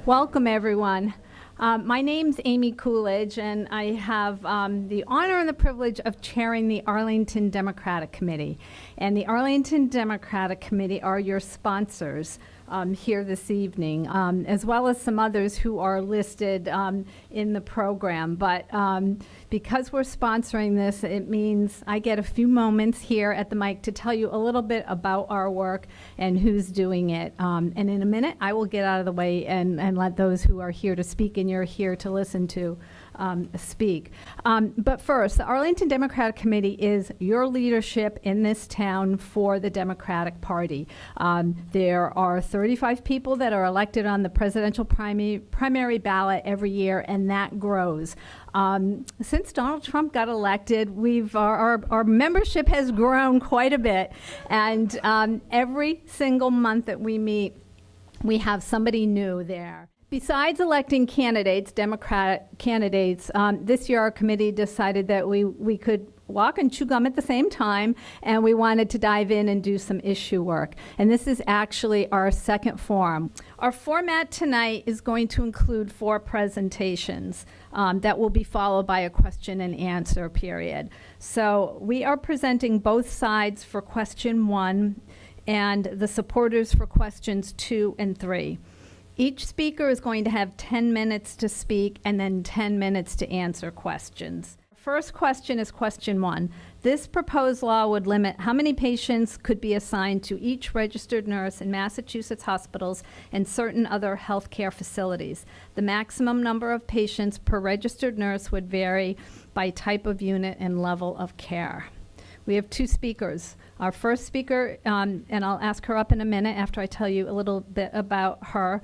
Welcome, everyone. My name's Amy Coolidge, and I have the honor and the privilege of chairing the Arlington Democratic Committee. And the Arlington Democratic Committee are your sponsors here this evening, as well as some others who are listed in the program. But because we're sponsoring this, it means I get a few moments here at the mic to tell you a little bit about our work and who's doing it. And in a minute, I will get out of the way and let those who are here to speak and you're here to listen to speak. But first, the Arlington Democratic Committee is your leadership in this town for the Democratic Party. There are 35 people that are elected on the presidential primary ballot every year, and that grows. Since Donald Trump got elected, our membership has grown quite a bit, and every single month that we meet, we have somebody new there. Besides electing candidates, Democratic candidates, this year our committee decided that we could walk and chew gum at the same time, and we wanted to dive in and do some issue work. And this is actually our second forum. Our format tonight is going to include 4 presentations that will be followed by a question and answer period. So we are presenting both sides for question 1 and the supporters for questions 2 and 3. Each speaker is going to have 10 minutes to speak and then 10 minutes to answer questions. First question is question 1. This proposed law would limit how many patients could be assigned to each registered nurse in Massachusetts hospitals and certain other healthcare facilities. The maximum number of patients per registered nurse would vary by type of unit and level of care. We have 2 speakers. Our first speaker, and I'll ask her up in a minute after I tell you a little bit about her,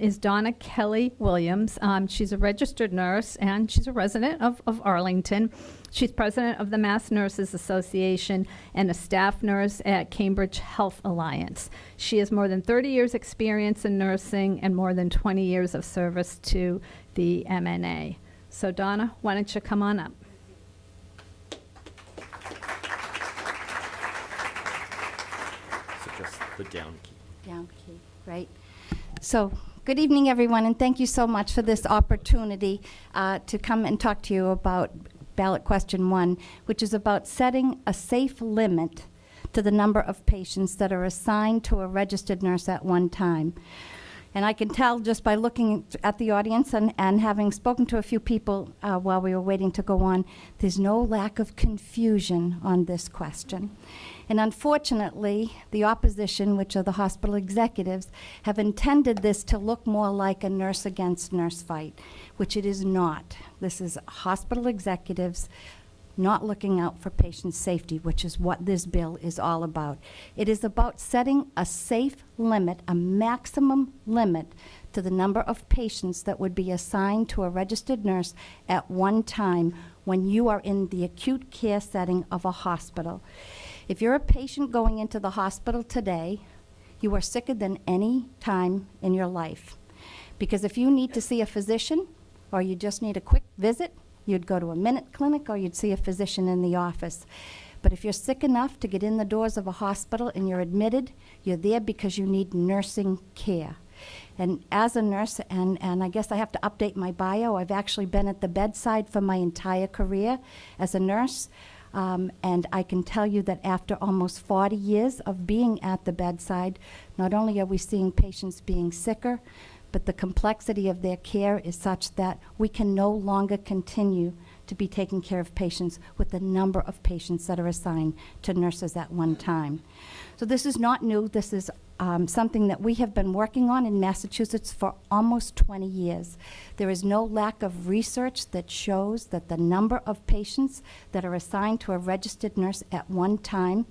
is Donna Kelly Williams. She's a registered nurse, and she's a resident of Arlington. She's president of the Mass Nurses Association and a staff nurse at Cambridge Health Alliance. She has more than 30 years experience in nursing and more than 20 years of service to the MNA. So Donna, why don't you come on up? The down key. Down key, right. So, good evening, everyone, and thank you so much for this opportunity to come and talk to you about ballot question 1, which is about setting a safe limit to the number of patients that are assigned to a registered nurse at one time. And I can tell just by looking at the audience and having spoken to a few people while we were waiting to go on, there's no lack of confusion on this question. And unfortunately, the opposition, which are the hospital executives, have intended this to look more like a nurse against nurse fight, which it is not. This is hospital executives not looking out for patient safety, which is what this bill is all about. It is about setting a safe limit, a maximum limit to the number of patients that would be assigned to a registered nurse at one time when you are in the acute care setting of a hospital. If you're a patient going into the hospital today, you are sicker than any time in your life. Because if you need to see a physician or you just need a quick visit, you'd go to a minute clinic or you'd see a physician in the office. But if you're sick enough to get in the doors of a hospital and you're admitted, you're there because you need nursing care. And as a nurse, and I guess I have to update my bio, I've actually been at the bedside for my entire career as a nurse. And I can tell you that after almost 40 years of being at the bedside, not only are we seeing patients being sicker, but the complexity of their care is such that we can no longer continue to be taking care of patients with the number of patients that are assigned to nurses at one time. So this is not new. This is something that we have been working on in Massachusetts for almost 20 years. There is no lack of research that shows that the number of patients that are assigned to a registered nurse at one time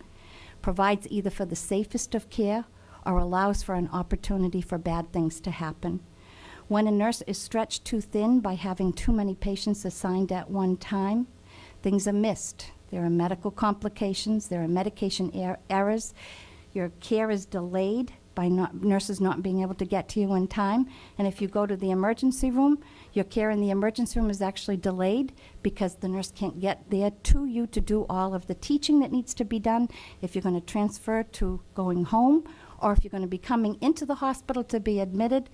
provides either for the safest of care or allows for an opportunity for bad things to happen. When a nurse is stretched too thin by having too many patients assigned at one time, things are missed. There are medical complications, there are medication errors, your care is delayed by nurses not being able to get to you in time, and if you go to the emergency room, your care in the emergency room is actually delayed because the nurse can't get there to you to do all of the teaching that needs to be done if you're going to transfer to going home, or if you're going to be coming into the hospital to be admitted.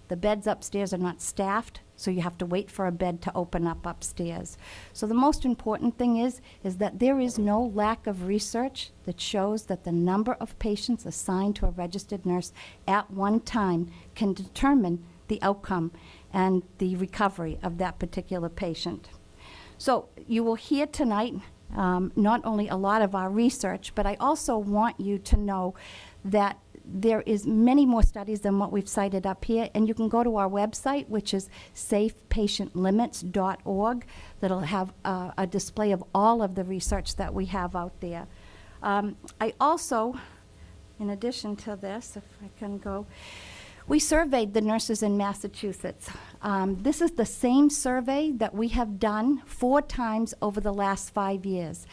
The beds upstairs are not staffed, so you have to wait for a bed to open up upstairs. So the most important thing is that there is no lack of research that shows that the number of patients assigned to a registered nurse at one time can determine the outcome and the recovery of that particular patient. So you will hear tonight not only a lot of our research, but I also want you to know that there is many more studies than what we've cited up here, and you can go to our website, which is safepatientlimits.org, that'll have a display of all of the research that we have out there. I also, in addition to this, if I can go, we surveyed the nurses in Massachusetts. This is the same survey that we have done 4 times over the last 5 years.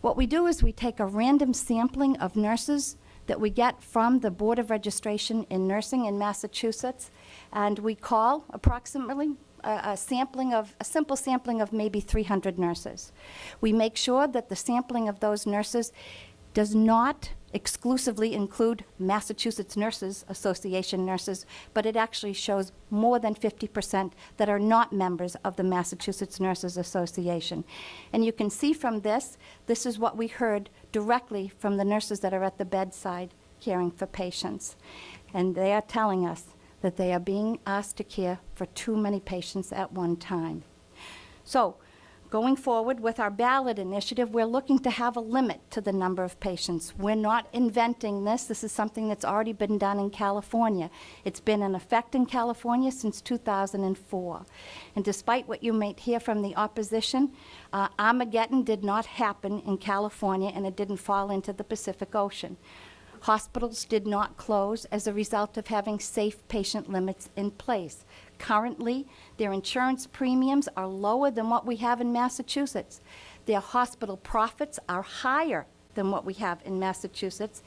What we do is we take a random sampling of nurses that we get from the Board of Registration in Nursing in Massachusetts, and we call approximately a simple sampling of maybe 300 nurses. We make sure that the sampling of those nurses does not exclusively include Massachusetts Nurses Association nurses, but it actually shows more than 50% that are not members of the Massachusetts Nurses Association. And you can see from this is what we heard directly from the nurses that are at the bedside caring for patients. And they are telling us that they are being asked to care for too many patients at one time. So, going forward with our Ballot initiative, we're looking to have a limit to the number of patients. We're not inventing this. This is something that's already been done in California. It's been in effect in California since 2004. And despite what you might hear from the opposition, Armageddon did not happen in California, and it didn't fall into the Pacific Ocean. Hospitals did not close as a result of having safe patient limits in place. Currently, their insurance premiums are lower than what we have in Massachusetts. Their hospital profits are higher than what we have in Massachusetts,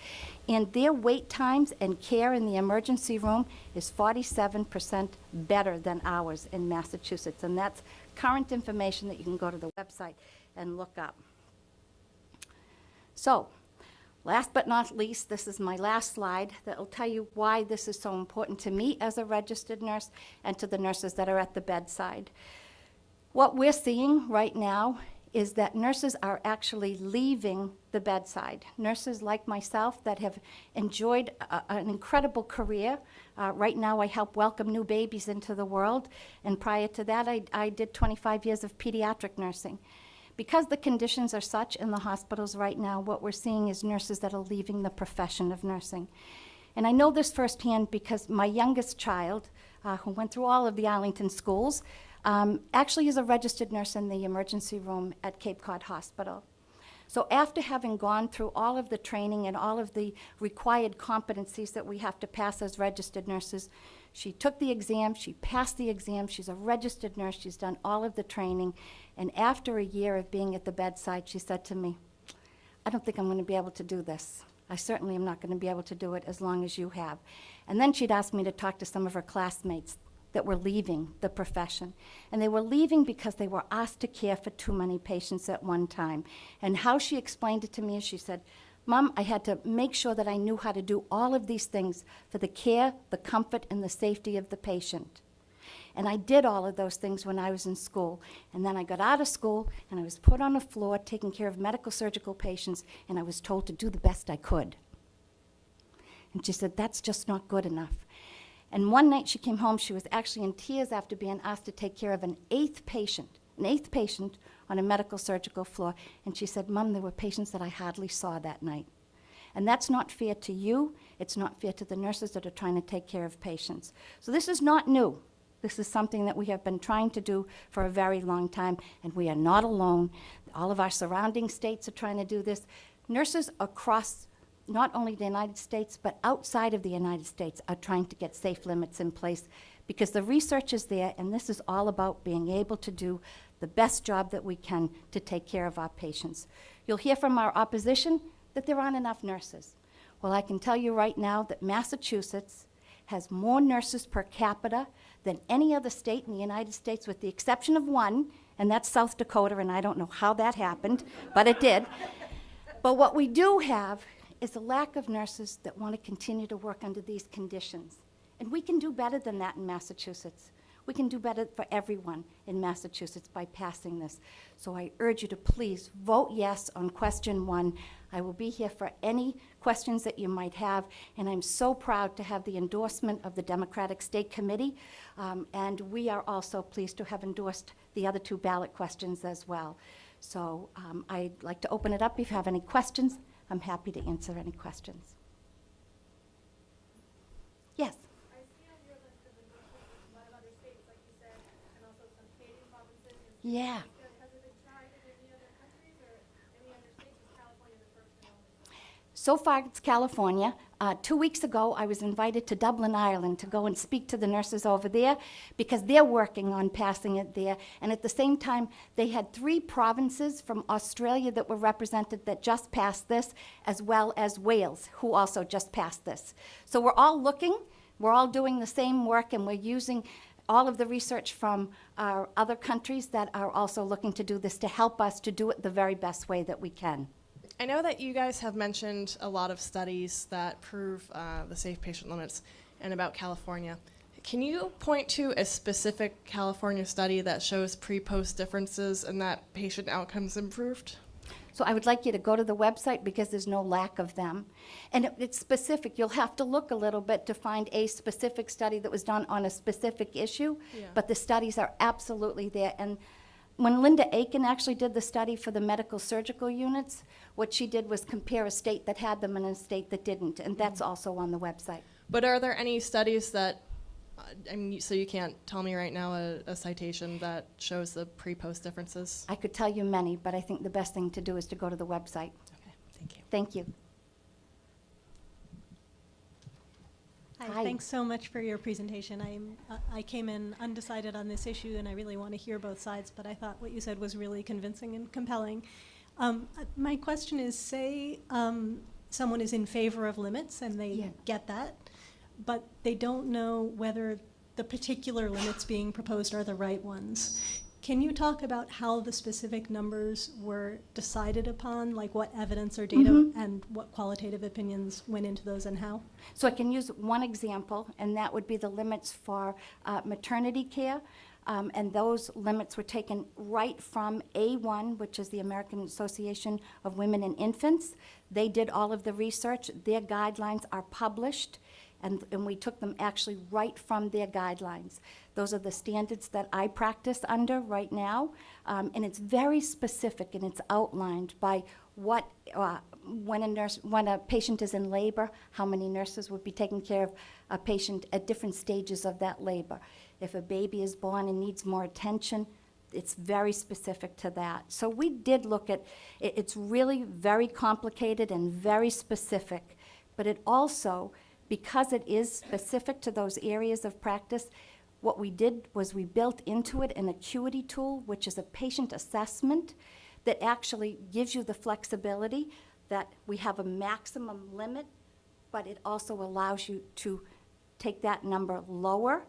and their wait times and care in the emergency room is 47% better than ours in Massachusetts, and that's current information that you can go to the website and look up. So, last but not least, this is my last slide that will tell you why this is so important to me as a registered nurse and to the nurses that are at the bedside. What we're seeing right now is that nurses are actually leaving the bedside. Nurses like myself that have enjoyed an incredible career. Right now I help welcome new babies into the world, and prior to that I did 25 years of pediatric nursing. Because the conditions are such in the hospitals right now, what we're seeing is nurses that are leaving the profession of nursing. And I know this firsthand because my youngest child, who went through all of the Arlington schools, actually is a registered nurse in the emergency room at Cape Cod Hospital. So after having gone through all of the training and all of the required competencies that we have to pass as registered nurses, she took the exam, she passed the exam, she's a registered nurse, she's done all of the training, and after a year of being at the bedside, she said to me, I don't think I'm going to be able to do this. I certainly am not going to be able to do it as long as you have. And then she'd asked me to talk to some of her classmates that were leaving the profession. And they were leaving because they were asked to care for too many patients at one time. And how she explained it to me is she said, Mom, I had to make sure that I knew how to do all of these things for the care, the comfort, and the safety of the patient. And I did all of those things when I was in school. And then I got out of school, and I was put on a floor taking care of medical surgical patients, and I was told to do the best I could. And she said, that's just not good enough. And one night she came home, she was actually in tears after being asked to take care of an eighth patient on a medical surgical floor. And she said, Mom, there were patients that I hardly saw that night. And that's not fair to you. It's not fair to the nurses that are trying to take care of patients. So this is not new. This is something that we have been trying to do for a very long time, and we are not alone. All of our surrounding states are trying to do this. Nurses across not only the United States, but outside of the United States are trying to get safe limits in place because the research is there, and this is all about being able to do the best job that we can to take care of our patients. You'll hear from our opposition that there aren't enough nurses. Well, I can tell you right now that Massachusetts has more nurses per capita than any other state in the United States, with the exception of one, and that's South Dakota, and I don't know how that happened, but it did. But what we do have is a lack of nurses that want to continue to work under these conditions. And we can do better than that in Massachusetts. We can do better for everyone in Massachusetts by passing this. So I urge you to please vote yes on question 1. I will be here for any questions that you might have, and I'm so proud to have the endorsement of the Democratic State Committee, and we are also pleased to have endorsed the other 2 ballot questions as well. So I'd like to open it up. If you have any questions, I'm happy to answer any questions. Yes? I see on your list of endorsements a lot of other states, like you said, and also some Canadian provinces. Yeah. Has it been tried in any other countries or any other states? Is California the first one? So far, it's California. 2 weeks ago, I was invited to Dublin, Ireland, to go and speak to the nurses over there because they're working on passing it there. And at the same time, they had 3 provinces from Australia that were represented that just passed this, as well as Wales, who also just passed this. So we're all looking, we're all doing the same work, and we're using all of the research from our other countries that are also looking to do this to help us to do it the very best way that we can. I know that you guys have mentioned a lot of studies that prove the safe patient limits and about California. Can you point to a specific California study that shows pre-post differences and that patient outcomes improved? So I would like you to go to the website because there's no lack of them. And it's specific. You'll have to look a little bit to find a specific study that was done on a specific issue, Yeah. but the studies are absolutely there. And when Linda Aiken actually did the study for the medical surgical units, what she did was compare a state that had them and a state that didn't, and that's also on the website. But are there any studies that, I mean, so you can't tell me right now a citation that shows the pre-post differences? I could tell you many, but I think the best thing to do is to go to the website. Okay, thank you. Thank you. Hi, Hi. thanks so much for your presentation. I came in undecided on this issue, and I really want to hear both sides, but I thought what you said was really convincing and compelling. My question is, say someone is in favor of limits, and they Yeah. get that, but they don't know whether the particular limits being proposed are the right ones. Can you talk about how the specific numbers were decided upon, like what evidence or data and what qualitative opinions went into those and how? So I can use one example, and that would be the limits for maternity care. And those limits were taken right from A1, which is the American Association of Women and Infants. They did all of the research. Their guidelines are published, and we took them actually right from their guidelines. Those are the standards that I practice under right now, and it's very specific, and it's outlined by what, when a patient is in labor, how many nurses would be taking care of a patient at different stages of that labor. If a baby is born and needs more attention, it's very specific to that. So we did look at, it's really very complicated and very specific, but it also, because it is specific to those areas of practice, what we did was we built into it an acuity tool, which is a patient assessment that actually gives you the flexibility that we have a maximum limit, but it also allows you to take that number lower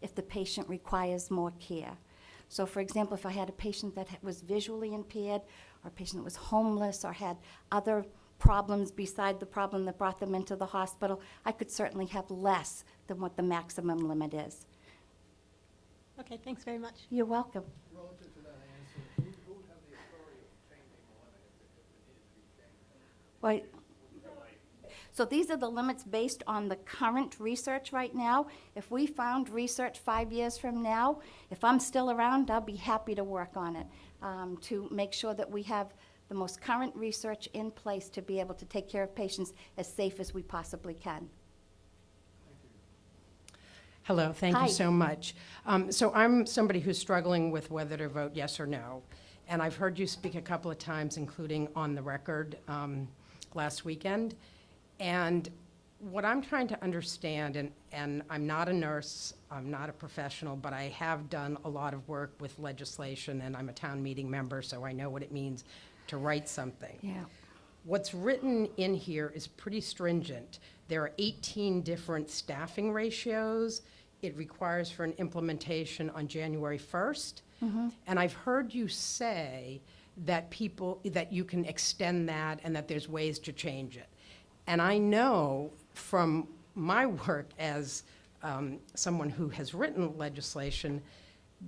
if the patient requires more care. So for example, if I had a patient that was visually impaired, or a patient that was homeless, or had other problems beside the problem that brought them into the hospital, I could certainly have less than what the maximum limit is. Okay, thanks very much. You're welcome. Relative to that answer, who would have the authority of changing the limit if it needed to be changed? Well, so these are the limits based on the current research right now. If we found research 5 years from now, if I'm still around, I'll be happy to work on it to make sure that we have the most current research in place to be able to take care of patients as safe as we possibly can. Hello, thank Hi. you so much. So I'm somebody who's struggling with whether to vote yes or no. And I've heard you speak a couple of times, including on the record last weekend. And what I'm trying to understand, and I'm not a nurse, I'm not a professional, but I have done a lot of work with legislation, and I'm a town meeting member, so I know what it means to write something. Yeah. What's written in here is pretty stringent. There are 18 different staffing ratios. It requires for an implementation on January 1st. And I've heard you say that that you can extend that and that there's ways to change it. And I know from my work as someone who has written legislation,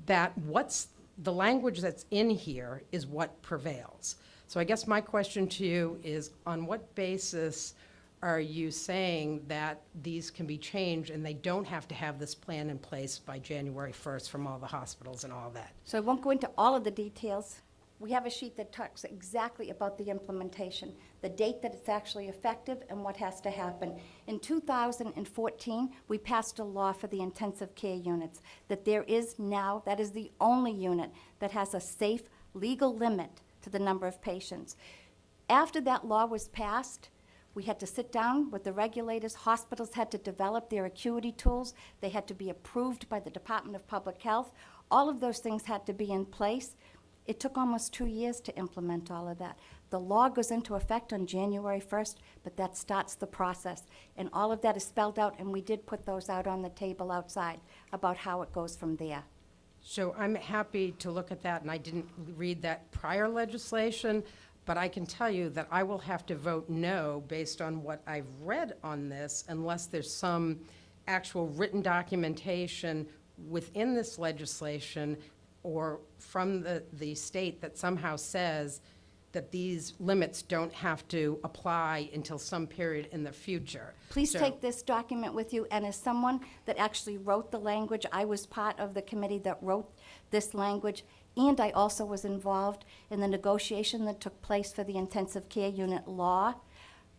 that what's the language that's in here is what prevails. So I guess my question to you is, on what basis are you saying that these can be changed and they don't have to have this plan in place by January 1st from all the hospitals and all that? So I won't go into all of the details. We have a sheet that talks exactly about the implementation, the date that it's actually effective and what has to happen. In 2014, we passed a law for the intensive care units that there is now, that is the only unit that has a safe legal limit to the number of patients. After that law was passed, we had to sit down with the regulators. Hospitals had to develop their acuity tools. They had to be approved by the Department of Public Health. All of those things had to be in place. It took almost 2 years to implement all of that. The law goes into effect on January 1st, but that starts the process. And all of that is spelled out, and we did put those out on the table outside about how it goes from there. So I'm happy to look at that, and I didn't read that prior legislation, but I can tell you that I will have to vote no based on what I've read on this, unless there's some actual written documentation within this legislation or from the state that somehow says that these limits don't have to apply until some period in the future. Please So- take this document with you, and as someone that actually wrote the language, I was part of the committee that wrote this language, and I also was involved in the negotiation that took place for the intensive care unit law.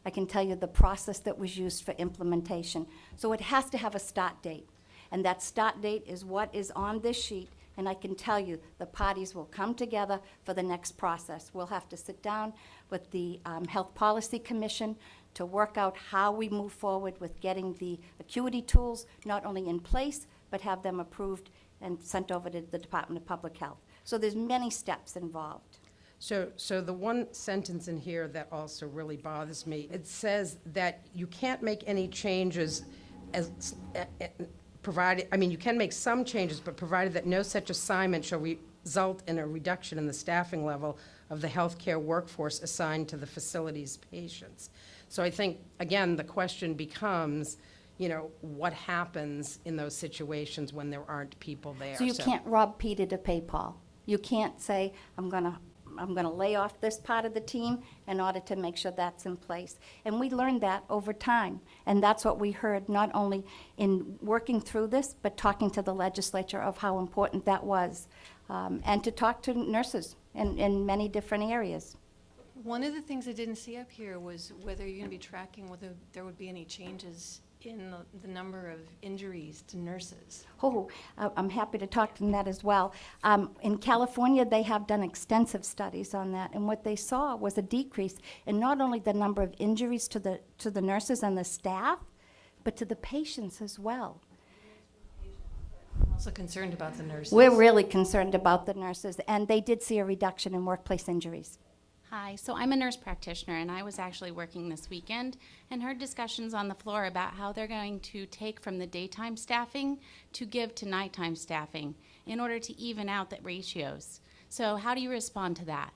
I can tell you the process that was used for implementation. So it has to have a start date, and that start date is what is on this sheet. And I can tell you, the parties will come together for the next process. We'll have to sit down with the Health Policy Commission to work out how we move forward with getting the acuity tools not only in place, but have them approved and sent over to the Department of Public Health. So there's many steps involved. So the one sentence in here that also really bothers me, it says that you can't make any changes as, provided, I mean, you can make some changes, but provided that no such assignment shall result in a reduction in the staffing level of the healthcare workforce assigned to the facility's patients. So I think, again, the question becomes, you know, what happens in those situations when there aren't people there? So you can't rob Peter to pay Paul. You can't say, I'm gonna lay off this part of the team in order to make sure that's in place. And we learned that over time. And that's what we heard, not only in working through this, but talking to the legislature of how important that was. And to talk to nurses in many different areas. One of the things I didn't see up here was whether you're going to be tracking whether there would be any changes in the number of injuries to nurses. Oh, I'm happy to talk to that as well. In California, they have done extensive studies on that, and what they saw was a decrease in not only the number of injuries to the nurses and the staff, but to the patients as well. I'm also concerned about the nurses. We're really concerned about the nurses, and they did see a reduction in workplace injuries. Hi, so I'm a nurse practitioner, and I was actually working this weekend and heard discussions on the floor about how they're going to take from the daytime staffing to give to nighttime staffing in order to even out the ratios. So how do you respond to that?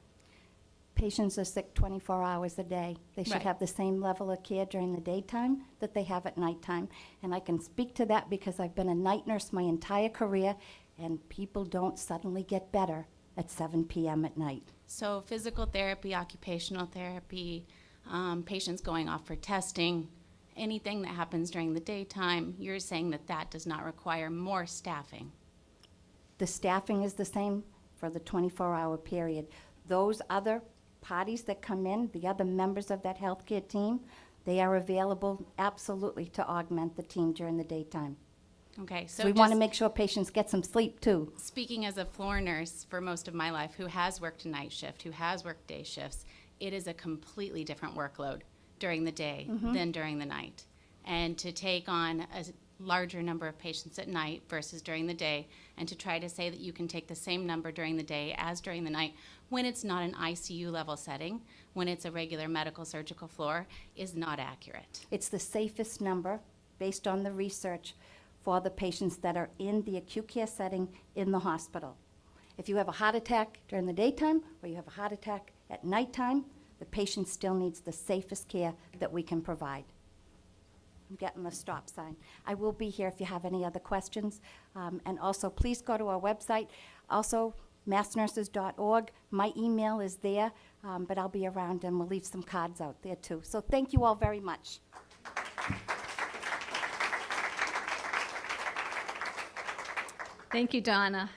Patients are sick 24 hours a day. They should Right. have the same level of care during the daytime that they have at nighttime. And I can speak to that because I've been a night nurse my entire career, and people don't suddenly get better at 7 p.m. at night. So physical therapy, occupational therapy, patients going off for testing, anything that happens during the daytime, you're saying that that does not require more staffing. The staffing is the same for the 24-hour period. Those other parties that come in, the other members of that healthcare team, they are available absolutely to augment the team during the daytime. Okay, So so we want to just make sure patients get some sleep too. speaking as a floor nurse for most of my life who has worked a night shift, who has worked day shifts, it is a completely different workload during the day than during the night. And to take on a larger number of patients at night versus during the day, and to try to say that you can take the same number during the day as during the night when it's not an ICU level setting, when it's a regular medical surgical floor, is not accurate. It's the safest number based on the research for the patients that are in the acute care setting in the hospital. If you have a heart attack during the daytime or you have a heart attack at nighttime, the patient still needs the safest care that we can provide. I'm getting the stop sign. I will be here if you have any other questions. And also, please go to our website. Also, massnurses.org. My email is there, but I'll be around and we'll leave some cards out there too. So thank you all very much. Thank you, Donna.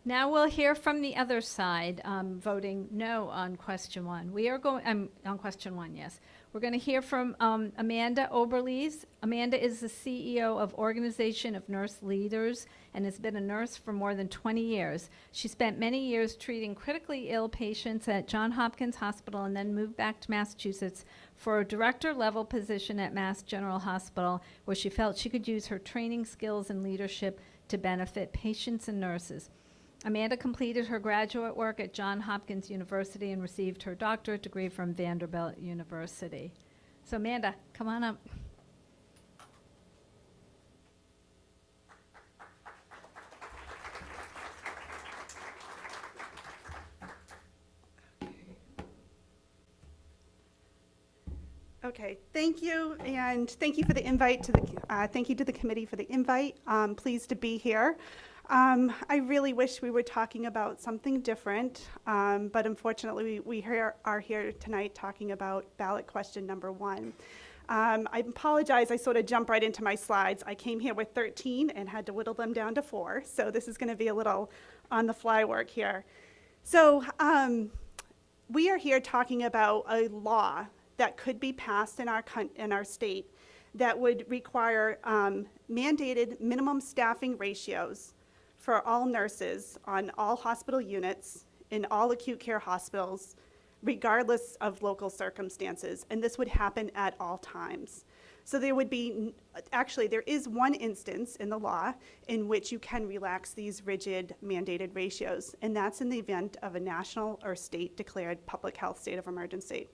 Now we'll hear from the other side, voting no on question one. We are going, on question one, yes. We're going to hear from Amanda Oberlies. Amanda is the CEO of Organization of Nurse Leaders and has been a nurse for more than 20 years. She spent many years treating critically ill patients at Johns Hopkins Hospital and then moved back to Massachusetts for a director-level position at Mass General Hospital, where she felt she could use her training skills and leadership to benefit patients and nurses. Amanda completed her graduate work at Johns Hopkins University and received her doctorate degree from Vanderbilt University. So Amanda, come on up. Okay, thank you, and thank you for the invite to the, thank you to the committee for the invite. Pleased to be here. I really wish we were talking about something different, but unfortunately we are here tonight talking about ballot question number 1. I apologize, I sort of jumped right into my slides. I came here with 13 and had to whittle them down to 4, so this is going to be a little on the fly work here. So we are here talking about a law that could be passed in our state that would require mandated minimum staffing ratios for all nurses on all hospital units in all acute care hospitals, regardless of local circumstances, and this would happen at all times. So there would be, actually there is one instance in the law in which you can relax these rigid mandated ratios, and that's in the event of a national or state declared public health state of emergency.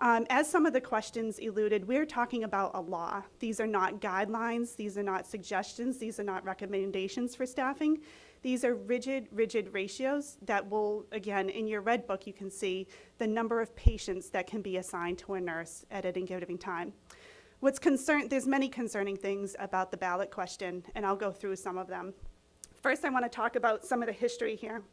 As some of the questions alluded, we're talking about a law. These are not guidelines, these are not suggestions, these are not recommendations for staffing. These are rigid ratios that will, again, in your red book you can see the number of patients that can be assigned to a nurse at any given time. There's many concerning things about the ballot question, and I'll go through some of them. First, I want to talk about some of the history here.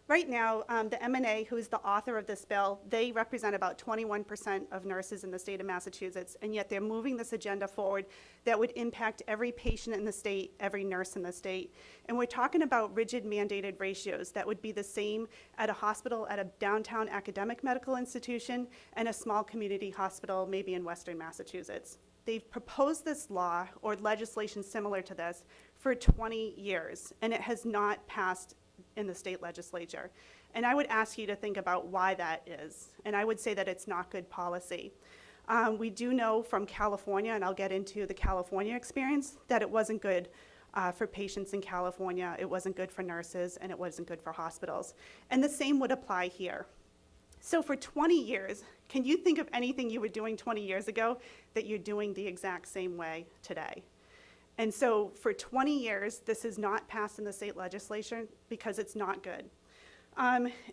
Right now, the MNA, who is the author of this bill, they represent about 21% of nurses in the state of Massachusetts, and yet they're moving this agenda forward that would impact every patient in the state, every nurse in the state. And we're talking about rigid mandated ratios that would be the same at a hospital, at a downtown academic medical institution, and a small community hospital, maybe in Western Massachusetts. They've proposed this law or legislation similar to this for 20 years, and it has not passed in the state legislature. And I would ask you to think about why that is. And I would say that it's not good policy. We do know from California, and I'll get into the California experience, that it wasn't good for patients in California, it wasn't good for nurses, and it wasn't good for hospitals. And the same would apply here. So for 20 years, can you think of anything you were doing 20 years ago that you're doing the exact same way today? And so for 20 years, this is not passed in the state legislature because it's not good.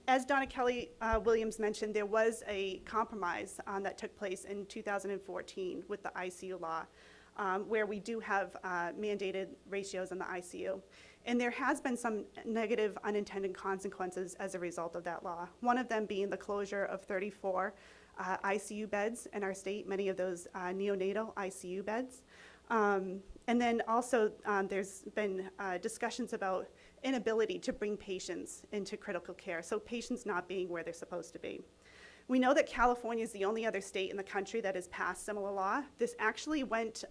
As Donna Kelly Williams mentioned, there was a compromise that took place in 2014 with the ICU law, where we do have mandated ratios in the ICU. And there has been some negative unintended consequences as a result of that law. One of them being the closure of 34 ICU beds in our state, many of those neonatal ICU beds. And then also there's been discussions about inability to bring patients into critical care, so patients not being where they're supposed to be. We know that California is the only other state in the country that has passed similar law. This actually went,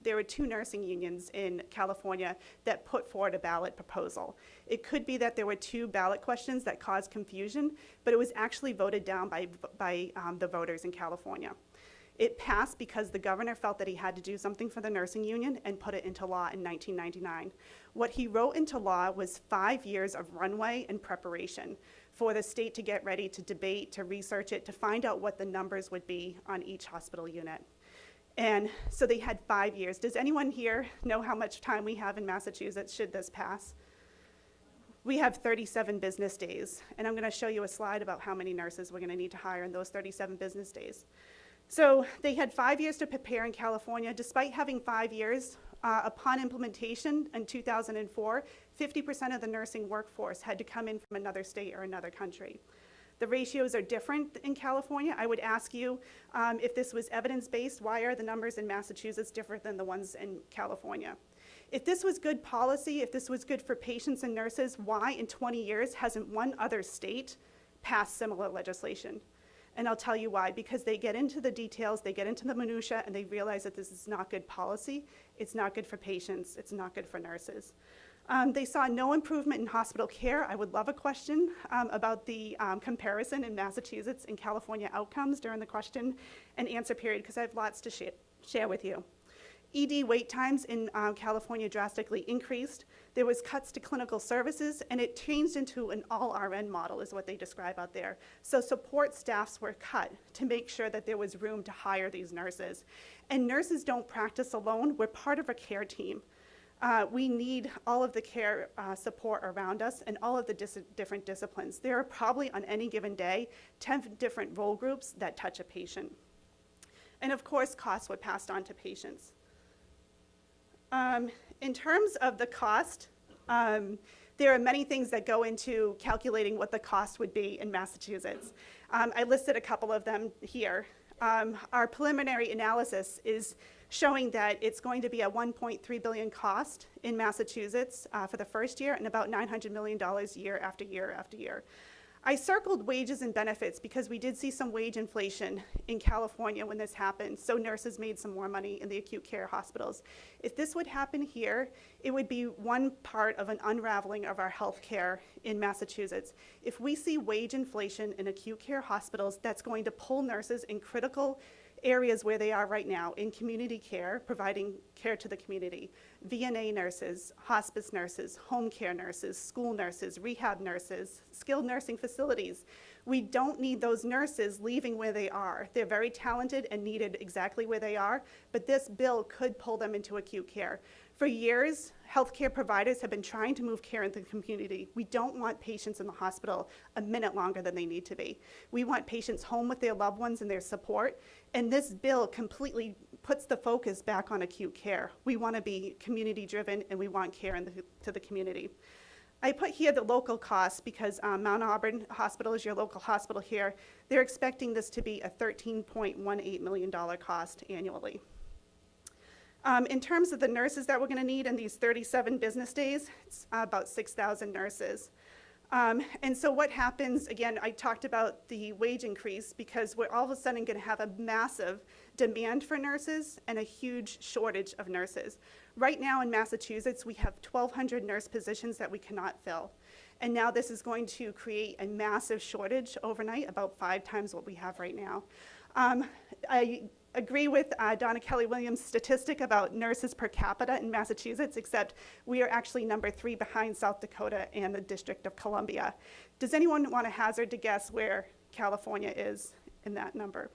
there were 2 nursing unions in California that put forward a ballot proposal. It could be that there were 2 ballot questions that caused confusion, but it was actually voted down by the voters in California. It passed because the governor felt that he had to do something for the nursing union and put it into law in 1999. What he wrote into law was 5 years of runway and preparation for the state to get ready to debate, to research it, to find out what the numbers would be on each hospital unit. And so they had 5 years. Does anyone here know how much time we have in Massachusetts should this pass? We have 37 business days, and I'm going to show you a slide about how many nurses we're going to need to hire in those 37 business days. So they had 5 years to prepare in California. Despite having 5 years, upon implementation in 2004, 50% of the nursing workforce had to come in from another state or another country. The ratios are different in California. I would ask you if this was evidence-based, why are the numbers in Massachusetts different than the ones in California? If this was good policy, if this was good for patients and nurses, why in 20 years hasn't one other state passed similar legislation? And I'll tell you why, because they get into the details, they get into the minutia, and they realize that this is not good policy, it's not good for patients, it's not good for nurses. They saw no improvement in hospital care. I would love a question about the comparison in Massachusetts and California outcomes during the question and answer period, because I have lots to share with you. ED wait times in California drastically increased. There was cuts to clinical services, and it changed into an all-RN model is what they describe out there. So support staffs were cut to make sure that there was room to hire these nurses. And nurses don't practice alone. We're part of a care team. We need all of the care support around us and all of the different disciplines. There are probably on any given day 10 different role groups that touch a patient. And of course, costs were passed on to patients. In terms of the cost, there are many things that go into calculating what the cost would be in Massachusetts. I listed a couple of them here. Our preliminary analysis is showing that it's going to be a $1.3 billion cost in Massachusetts for the first year and about $900 million year after year after year. I circled wages and benefits because we did see some wage inflation in California when this happened, so nurses made some more money in the acute care hospitals. If this would happen here, it would be one part of an unraveling of our health care in Massachusetts. If we see wage inflation in acute care hospitals, that's going to pull nurses in critical areas where they are right now, in community care, providing care to the community. VNA nurses, hospice nurses, home care nurses, school nurses, rehab nurses, skilled nursing facilities. We don't need those nurses leaving where they are. They're very talented and needed exactly where they are, but this bill could pull them into acute care. For years, healthcare providers have been trying to move care into the community. We don't want patients in the hospital a minute longer than they need to be. We want patients home with their loved ones and their support, and this bill completely puts the focus back on acute care. We want to be community-driven, and we want care to the community. I put here the local costs because Mount Auburn Hospital is your local hospital here. They're expecting this to be a $13.18 million cost annually. In terms of the nurses that we're going to need in these 37 business days, it's about 6,000 nurses. And so what happens, again, I talked about the wage increase because we're all of a sudden going to have a massive demand for nurses and a huge shortage of nurses. Right now in Massachusetts, we have 1,200 nurse positions that we cannot fill. And now this is going to create a massive shortage overnight, about 5 times what we have right now. I agree with Donna Kelly Williams' statistic about nurses per capita in Massachusetts, except we are actually number 3 behind South Dakota and the District of Columbia. Does anyone want to hazard to guess where California is in that number?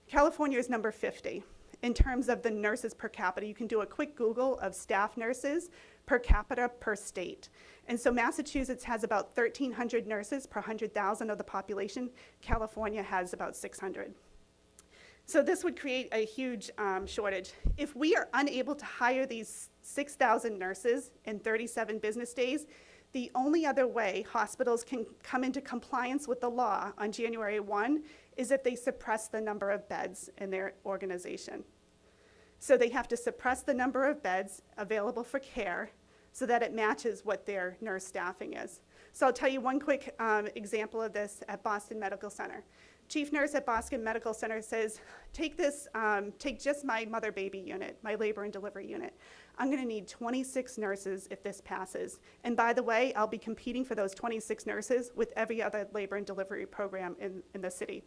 California is number 50 in terms of the nurses per capita. You can do a quick Google of staff nurses per capita per state. And so Massachusetts has about 1,300 nurses per 100,000 of the population. California has about 600. So this would create a huge shortage. If we are unable to hire these 6,000 nurses in 37 business days, the only other way hospitals can come into compliance with the law on January 1 is if they suppress the number of beds in their organization. So they have to suppress the number of beds available for care so that it matches what their nurse staffing is. So I'll tell you one quick example of this at Boston Medical Center. Chief nurse at Boston Medical Center says, take just my mother-baby unit, my labor and delivery unit. I'm going to need 26 nurses if this passes. And by the way, I'll be competing for those 26 nurses with every other labor and delivery program in the city.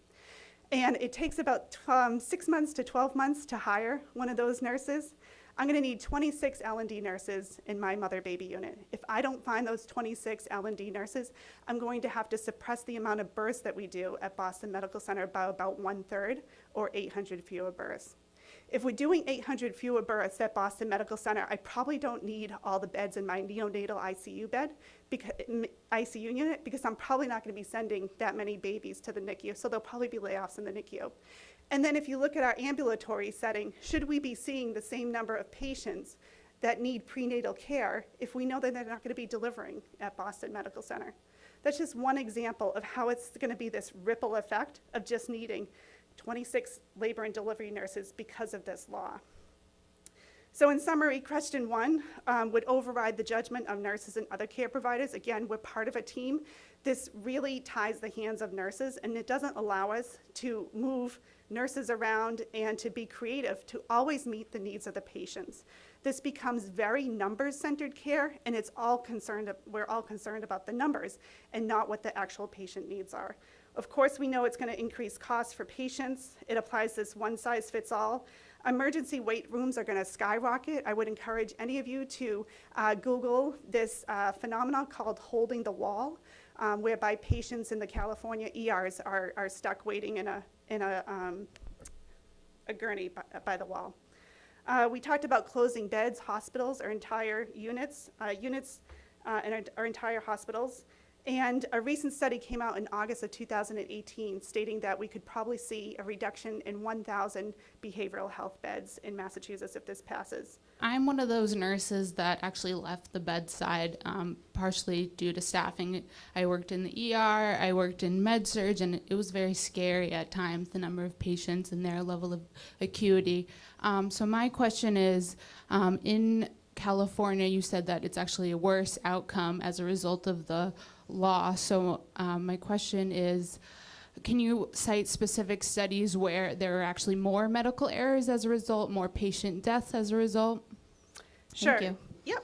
And it takes about 6 months to 12 months to hire one of those nurses. I'm going to need 26 L&D nurses in my mother-baby unit. If I don't find those 26 L&D nurses, I'm going to have to suppress the amount of births that we do at Boston Medical Center by about 1/3 or 800 fewer births. If we're doing 800 fewer births at Boston Medical Center, I probably don't need all the beds in my neonatal ICU unit, because I'm probably not going to be sending that many babies to the NICU, so there'll probably be layoffs in the NICU. And then if you look at our ambulatory setting, should we be seeing the same number of patients that need prenatal care if we know that they're not going to be delivering at Boston Medical Center? That's just one example of how it's going to be this ripple effect of just needing 26 labor and delivery nurses because of this law. So in summary, question 1 would override the judgment of nurses and other care providers. Again, we're part of a team. This really ties the hands of nurses, and it doesn't allow us to move nurses around and to be creative to always meet the needs of the patients. This becomes very numbers-centered care, and we're all concerned about the numbers and not what the actual patient needs are. Of course, we know it's going to increase costs for patients. It applies this one-size-fits-all. Emergency wait rooms are going to skyrocket. I would encourage any of you to Google this phenomenon called holding the wall, whereby patients in the California ERs are stuck waiting in a gurney by the wall. We talked about closing beds, hospitals, or entire units in our entire hospitals. And a recent study came out in August of 2018 stating that we could probably see a reduction in 1,000 behavioral health beds in Massachusetts if this passes. I'm one of those nurses that actually left the bedside partially due to staffing. I worked in the ER, I worked in med-surg, and it was very scary at times, the number of patients and their level of acuity. So my question is, in California, you said that it's actually a worse outcome as a result of the law. So my question is, can you cite specific studies where there are actually more medical errors as a result, more patient deaths as a result? Sure. Thank you.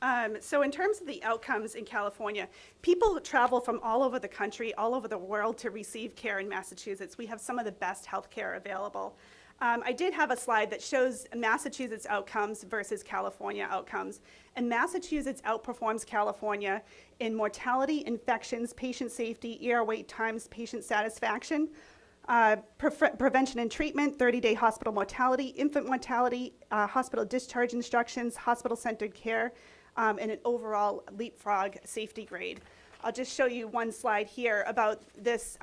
Yep. So in terms of the outcomes in California, people travel from all over the country, all over the world to receive care in Massachusetts. We have some of the best health care available. I did have a slide that shows Massachusetts outcomes versus California outcomes. And Massachusetts outperforms California in mortality, infections, patient safety, ER wait times, patient satisfaction, prevention and treatment, 30-day hospital mortality, infant mortality, hospital discharge instructions, hospital-centered care, and an overall leapfrog safety grade. I'll just show you one slide here about this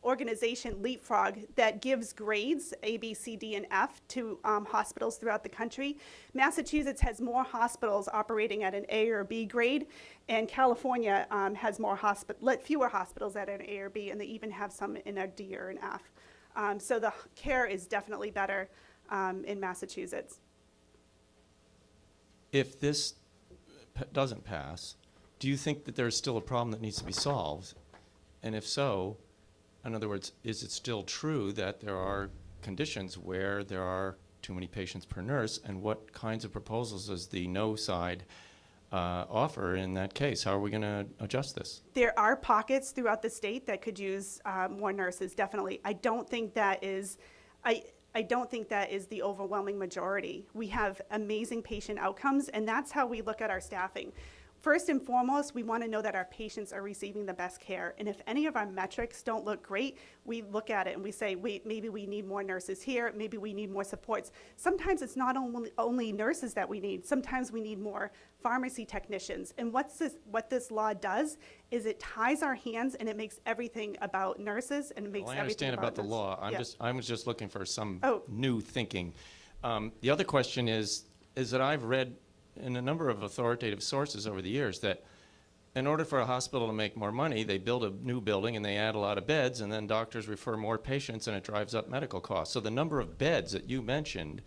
organization Leapfrog that gives grades A, B, C, D, and F to hospitals throughout the country. Massachusetts has more hospitals operating at an A or B grade, and California has fewer hospitals at an A or B, and they even have some in a D or an F. So the care is definitely better in Massachusetts. If this doesn't pass, do you think that there's still a problem that needs to be solved? And if so, in other words, is it still true that there are conditions where there are too many patients per nurse, and what kinds of proposals does the no side offer in that case? How are we going to adjust this? There are pockets throughout the state that could use more nurses, definitely. I don't think that is the overwhelming majority. We have amazing patient outcomes, and that's how we look at our staffing. First and foremost, we want to know that our patients are receiving the best care. And if any of our metrics don't look great, we look at it and we say, wait, maybe we need more nurses here, maybe we need more supports. Sometimes it's not only nurses that we need. Sometimes we need more pharmacy technicians. And what this law does is it ties our hands and it makes everything about nurses, and it makes everything I understand about the law. I was just looking for some new thinking. The other question is that I've read in a number of authoritative sources over the years that in order for a hospital to make more money, they build a new building and they add a lot of beds, and then doctors refer more patients and it drives up medical costs. So the number of beds that you mentioned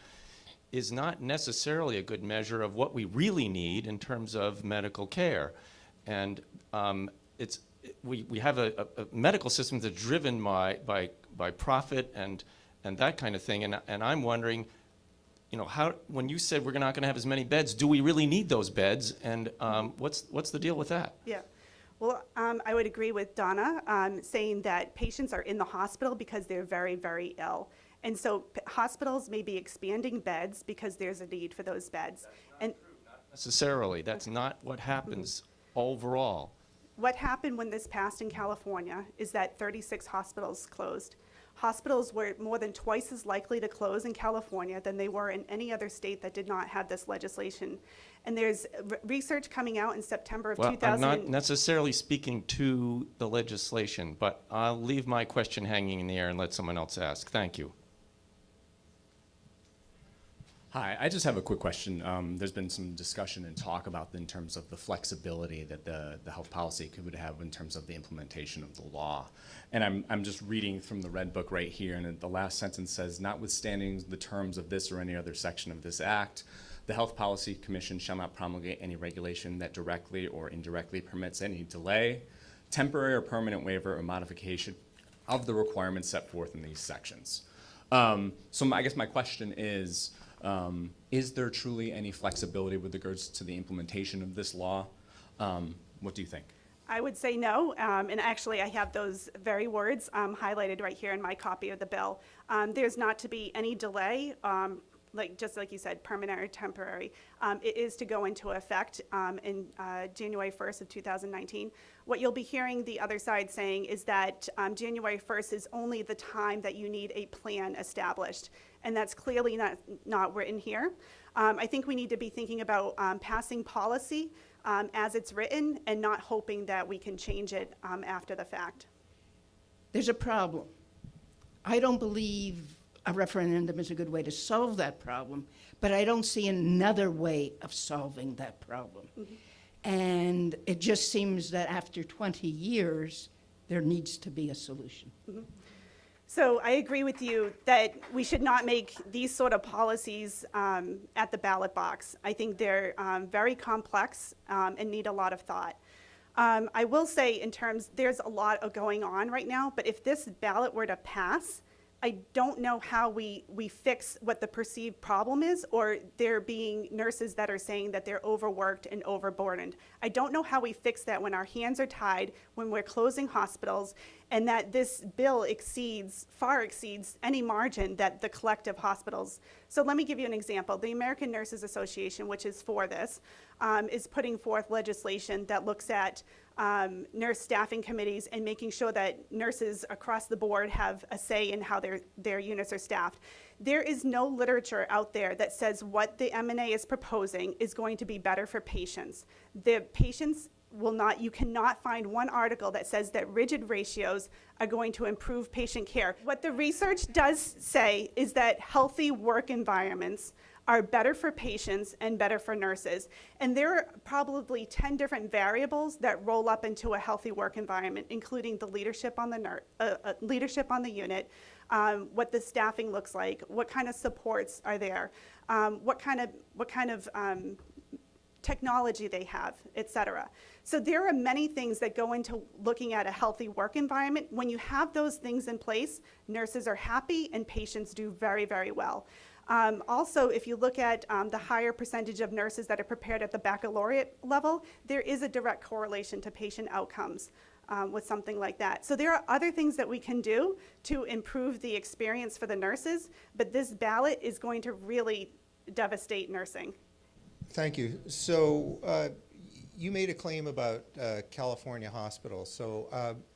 is not necessarily a good measure of what we really need in terms of medical care. And we have a medical system that's driven by profit and that kind of thing. And I'm wondering, when you said we're not going to have as many beds, do we really need those beds? And what's the deal with that? Yeah. Well, I would agree with Donna saying that patients are in the hospital because they're very, very ill. And so hospitals may be expanding beds because there's a need for those beds. Not necessarily. That's not what happens overall. What happened when this passed in California is that 36 hospitals closed. hospitals were more than twice as likely to close in California than they were in any other state that did not have this legislation. And there's research coming out in September of Well, 2000. I'm not necessarily speaking to the legislation, but I'll leave my question hanging in the air and let someone else ask. Thank you. Hi, I just have a quick question. There's been some discussion and talk about in terms of the flexibility that the health policy could have in terms of the implementation of the law. And I'm just reading from the Red Book right here, and the last sentence says, notwithstanding the terms of this or any other section of this act, the Health Policy Commission shall not promulgate any regulation that directly or indirectly permits any delay, temporary or permanent waiver or modification of the requirements set forth in these sections. I guess my question is there truly any flexibility with regards to the implementation of this law? What do you think? I would say no, and actually I have those very words highlighted right here in my copy of the bill. There's not to be any delay, just like you said, permanent or temporary. It is to go into effect in January 1st of 2019. What you'll be hearing the other side saying is that January 1st is only the time that you need a plan established, and that's clearly not written here. I think we need to be thinking about passing policy as it's written and not hoping that we can change it after the fact. There's a problem. I don't believe a referendum is a good way to solve that problem, but I don't see another way of solving that problem. Mm-hmm. And it just seems that after 20 years, there needs to be a solution. Mm-hmm. So I agree with you that we should not make these sort of policies at the ballot box. I think they're very complex and need a lot of thought. I will say there's a lot going on right now, but if this ballot were to pass, I don't know how we fix what the perceived problem is, or there being nurses that are saying that they're overworked and overburdened. I don't know how we fix that when our hands are tied, when we're closing hospitals, and that this bill far exceeds any margin that the collective hospitals. So let me give you an example. The American Nurses Association, which is for this, is putting forth legislation that looks at nurse staffing committees and making sure that nurses across the board have a say in how their units are staffed. There is no literature out there that says what the M&A is proposing is going to be better for patients. The patients you cannot find one article that says that rigid ratios are going to improve patient care. What the research does say is that healthy work environments are better for patients and better for nurses. And there are probably 10 different variables that roll up into a healthy work environment, including the leadership on the unit, what the staffing looks like, what kind of supports are there, what kind of technology they have, et cetera. So there are many things that go into looking at a healthy work environment. When you have those things in place, nurses are happy and patients do very, very well. Also, if you look at the higher percentage of nurses that are prepared at the baccalaureate level, there is a direct correlation to patient outcomes with something like that. So there are other things that we can do to improve the experience for the nurses, but this ballot is going to really devastate nursing. Thank you. So you made a claim about California hospitals. So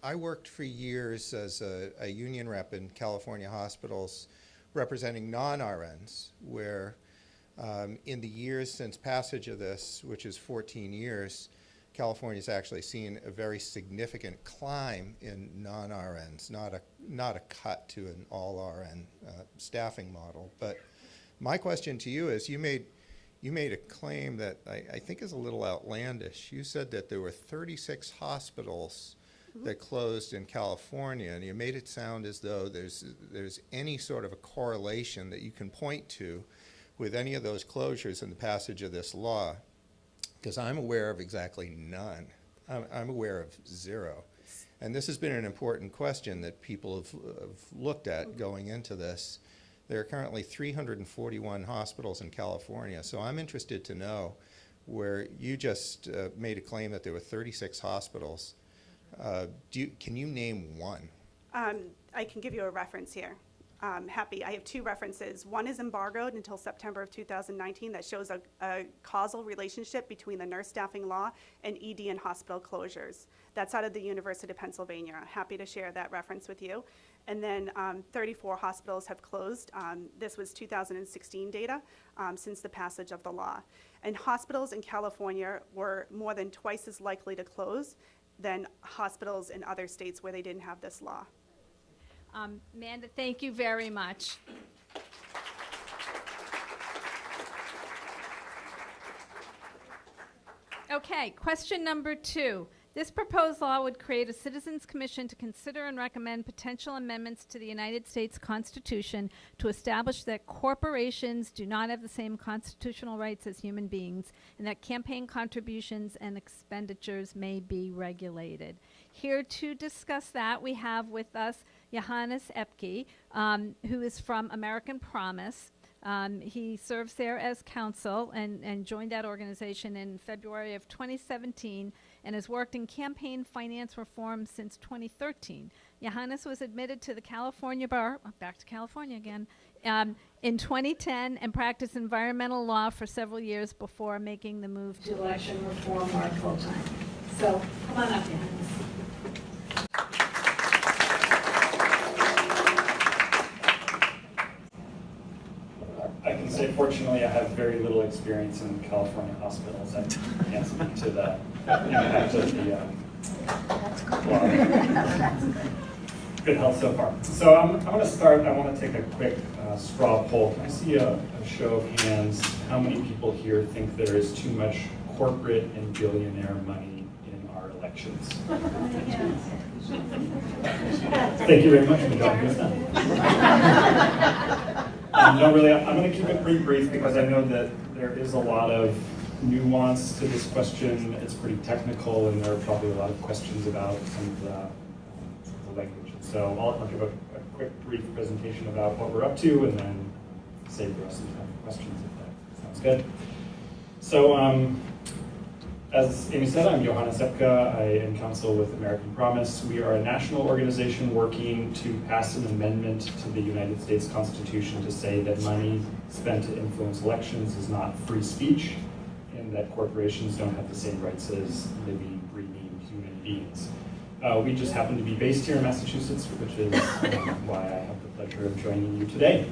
I worked for years as a union rep in California hospitals representing non-RNs, where in the years since passage of this, which is 14 years, California's actually seen a very significant climb in non-RNs, not a cut to an all-RN staffing model. But my question to you is, you made a claim that I think is a little outlandish. You said that there were 36 hospitals that closed in California, and you made it sound as though there's any sort of a correlation that you can point to with any of those closures in the passage of this law, because I'm aware of exactly none. I'm aware of zero. And this has been an important question that people have looked at going into this. There are currently 341 hospitals in California, so I'm interested to know, where you just made a claim that there were 36 hospitals. Can you name one? I can give you a reference here. Happy. I have two references. One is embargoed until September of 2019 that shows a causal relationship between the nurse staffing law and ED and hospital closures. That's out of the University of Pennsylvania. Happy to share that reference with you. and then 34 hospitals have closed. This was 2016 data since the passage of the law. And hospitals in California were more than twice as likely to close than hospitals in other states where they didn't have this law. Amanda, thank you very much. Okay, question number 2. This proposed law would create a citizens commission to consider and recommend potential amendments to the United States Constitution to establish that corporations do not have the same constitutional rights as human beings, and that campaign contributions and expenditures may be regulated. Here to discuss that, we have with us Johannes Epke, who is from American Promise. He serves there as counsel and joined that organization in February of 2017 and has worked in campaign finance reform since 2013. Johannes was admitted to the California Bar, back to California again, in 2010 and practiced environmental law for several years before making the move to election reform work full-time. So come on up, Johannes. I can say, fortunately, I have very little experience in California hospitals. I can't speak to the impact of the law. Good health so far. So I'm going to start. I want to take a quick straw poll. Can I see a show of hands? How many people here think there is too much corporate and billionaire money in our elections? Thank you very much, Madam. No, really, I'm going to keep it pretty brief because I know that there is a lot of nuance to this question. It's pretty technical, and there are probably a lot of questions about some of the language. So I'll give a quick, brief presentation about what we're up to, and then save the rest of the time for questions if that sounds good. So, as Amy said, I'm Johannes Epke. I am counsel with American Promise. We are a national organization working to pass an amendment to the United States Constitution to say that money spent to influence elections is not free speech, and that corporations don't have the same rights as living, breathing human beings. We just happen to be based here in Massachusetts, which is why I have the pleasure of joining you today.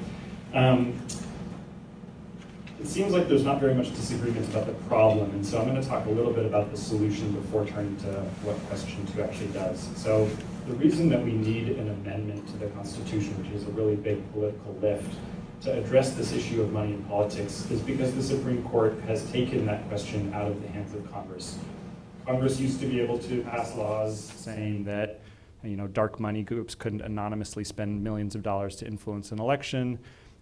It seems like there's not very much disagreement about the problem, and so I'm going to talk a little bit about the solution before turning to what question 2 actually does. So the reason that we need an amendment to the Constitution, which is a really big political lift, to address this issue of money in politics is because the Supreme Court has taken that question out of the hands of Congress. Congress used to be able to pass laws saying that dark money groups couldn't anonymously spend millions of dollars to influence an election.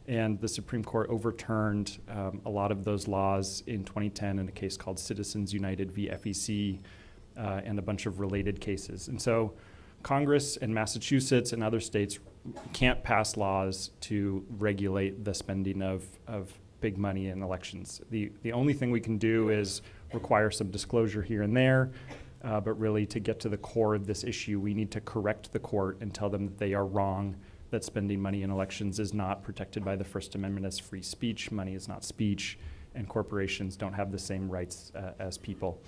And the Supreme Court overturned a lot of those laws in 2010 in a case called Citizens United v. FEC and a bunch of related cases. And so Congress and Massachusetts and other states can't pass laws to regulate the spending of big money in elections. The only thing we can do is require some disclosure here and there, but really to get to the core of this issue, we need to correct the court and tell them that they are wrong, that spending money in elections is not protected by the First Amendment as free speech, money is not speech, and corporations don't have the same rights as people.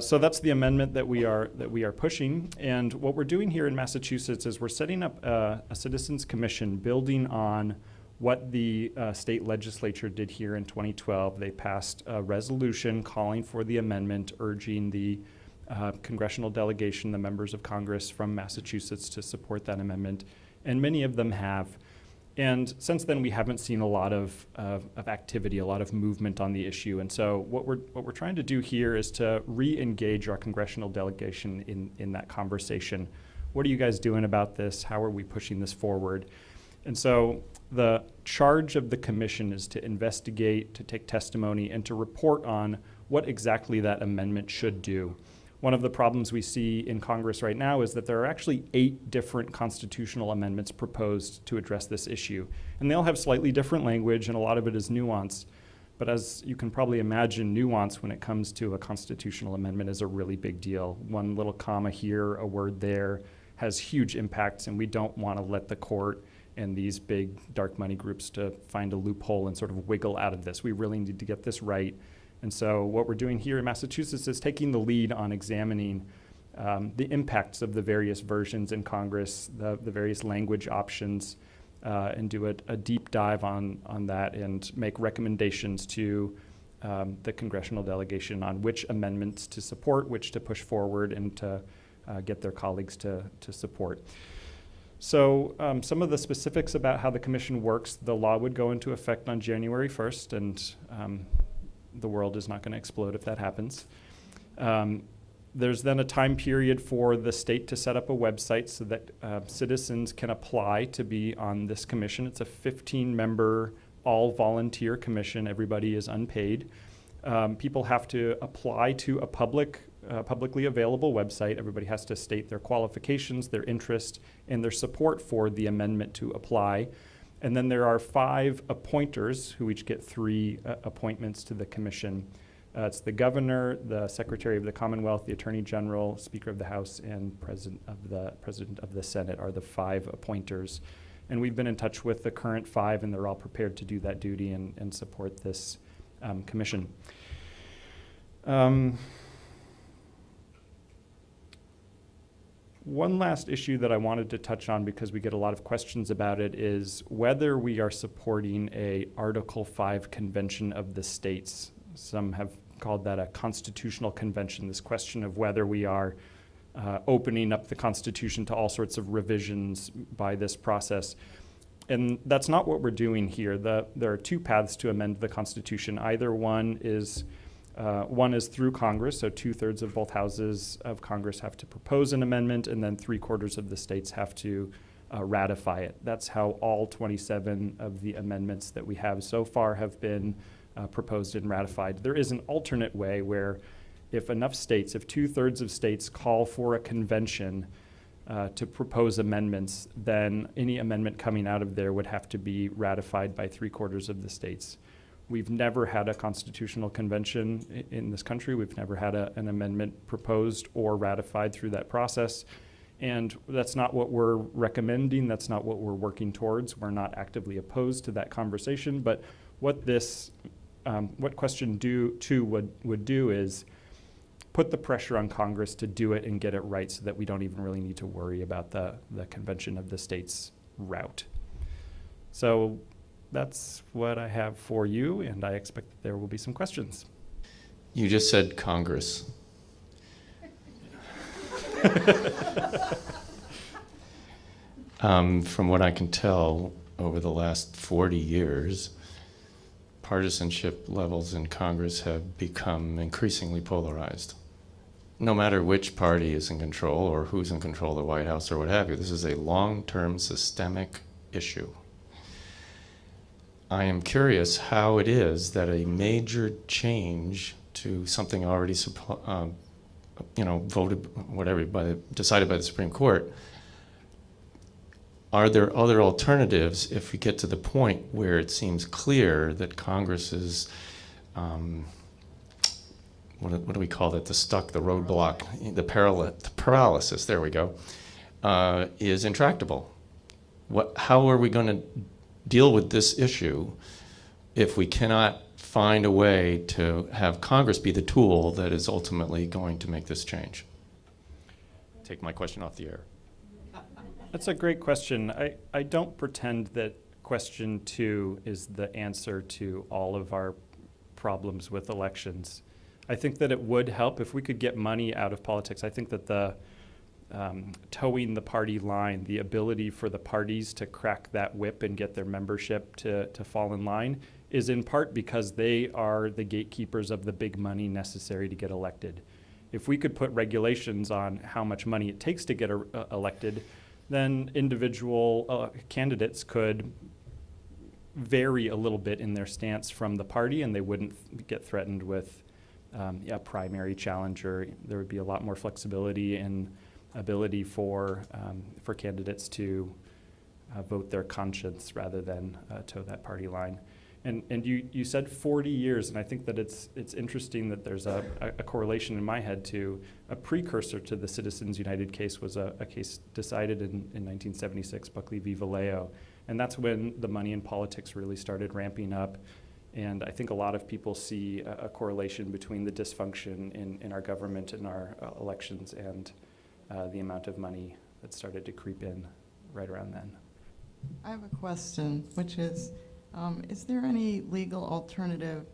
So that's the amendment that we are pushing, and what we're doing here in Massachusetts is we're setting up a citizens commission building on what the state legislature did here in 2012. They passed a resolution calling for the amendment, urging the congressional delegation, the members of Congress from Massachusetts, to support that amendment. And many of them have. And since then, we haven't seen a lot of activity, a lot of movement on the issue. And so what we're trying to do here is to re-engage our congressional delegation in that conversation. What are you guys doing about this? How are we pushing this forward? And so the charge of the commission is to investigate, to take testimony, and to report on what exactly that amendment should do. One of the problems we see in Congress right now is that there are actually 8 different constitutional amendments proposed to address this issue. And they all have slightly different language, and a lot of it is nuanced. But as you can probably imagine, nuance when it comes to a constitutional amendment is a really big deal. One little comma here, a word there, has huge impacts, and we don't want to let the court and these big dark money groups to find a loophole and sort of wiggle out of this. We really need to get this right. And so what we're doing here in Massachusetts is taking the lead on examining the impacts of the various versions in Congress, the various language options, and do a deep dive on that and make recommendations to the congressional delegation on which amendments to support, which to push forward, and to get their colleagues to support. So some of the specifics about how the commission works: the law would go into effect on January 1st, and the world is not going to explode if that happens. There's then a time period for the state to set up a website so that citizens can apply to be on this commission. It's a 15-member, all-volunteer commission. Everybody is unpaid. People have to apply to a publicly available website. Everybody has to state their qualifications, their interest, and their support for the amendment to apply. And then there are 5 appointers who each get 3 appointments to the commission. It's the governor, the secretary of the Commonwealth, the attorney general, speaker of the House, and president of the Senate are the 5 appointers. And we've been in touch with the current 5, and they're all prepared to do that duty and support this commission. One last issue that I wanted to touch on, because we get a lot of questions about it, is whether we are supporting a Article 5 convention of the states. Some have called that a constitutional convention, this question of whether we are opening up the Constitution to all sorts of revisions by this process. And that's not what we're doing here. There are 2 paths to amend the Constitution. Either one is through Congress, so 2/3 of both houses of Congress have to propose an amendment, and then 3/4 of the states have to ratify it. That's how all 27 of the amendments that we have so far have been proposed and ratified. There is an alternate way where if enough states, if 2/3 of states call for a convention to propose amendments, then any amendment coming out of there would have to be ratified by 3/4 of the states. We've never had a constitutional convention in this country. We've never had an amendment proposed or ratified through that process. And that's not what we're recommending. That's not what we're working towards. We're not actively opposed to that conversation. But what this what question 2 would do is put the pressure on Congress to do it and get it right, so that we don't even really need to worry about the convention of the states route. So that's what I have for you, and I expect that there will be some questions. You just said Congress. From what I can tell, over the last 40 years, partisanship levels in Congress have become increasingly polarized. No matter which party is in control or who's in control of the White House or what have you, this is a long-term systemic issue. I am curious how it is that a major change to something already decided by the Supreme Court, are there other alternatives if we get to the point where it seems clear that Congress is, what do we call it, the roadblock, the paralysis, there we go, is intractable? How are we going to deal with this issue if we cannot find a way to have Congress be the tool that is ultimately going to make this change? Take my question off the air. That's a great question. I don't pretend that question 2 is the answer to all of our problems with elections. I think that it would help if we could get money out of politics. I think that the towing the party line, the ability for the parties to crack that whip and get their membership to fall in line, is in part because they are the gatekeepers of the big money necessary to get elected. If we could put regulations on how much money it takes to get elected, then individual candidates could vary a little bit in their stance from the party, and they wouldn't get threatened with a primary challenger. There would be a lot more flexibility and ability for candidates to vote their conscience rather than toe that party line. And you said 40 years, and I think that it's interesting that there's a correlation in my head to a precursor to the Citizens United case was a case decided in 1976, Buckley v. Vallejo. And that's when the money in politics really started ramping up And I think a lot of people see a correlation between the dysfunction in our government and our elections and the amount of money that started to creep in right around then. I have a question, which is there any legal alternative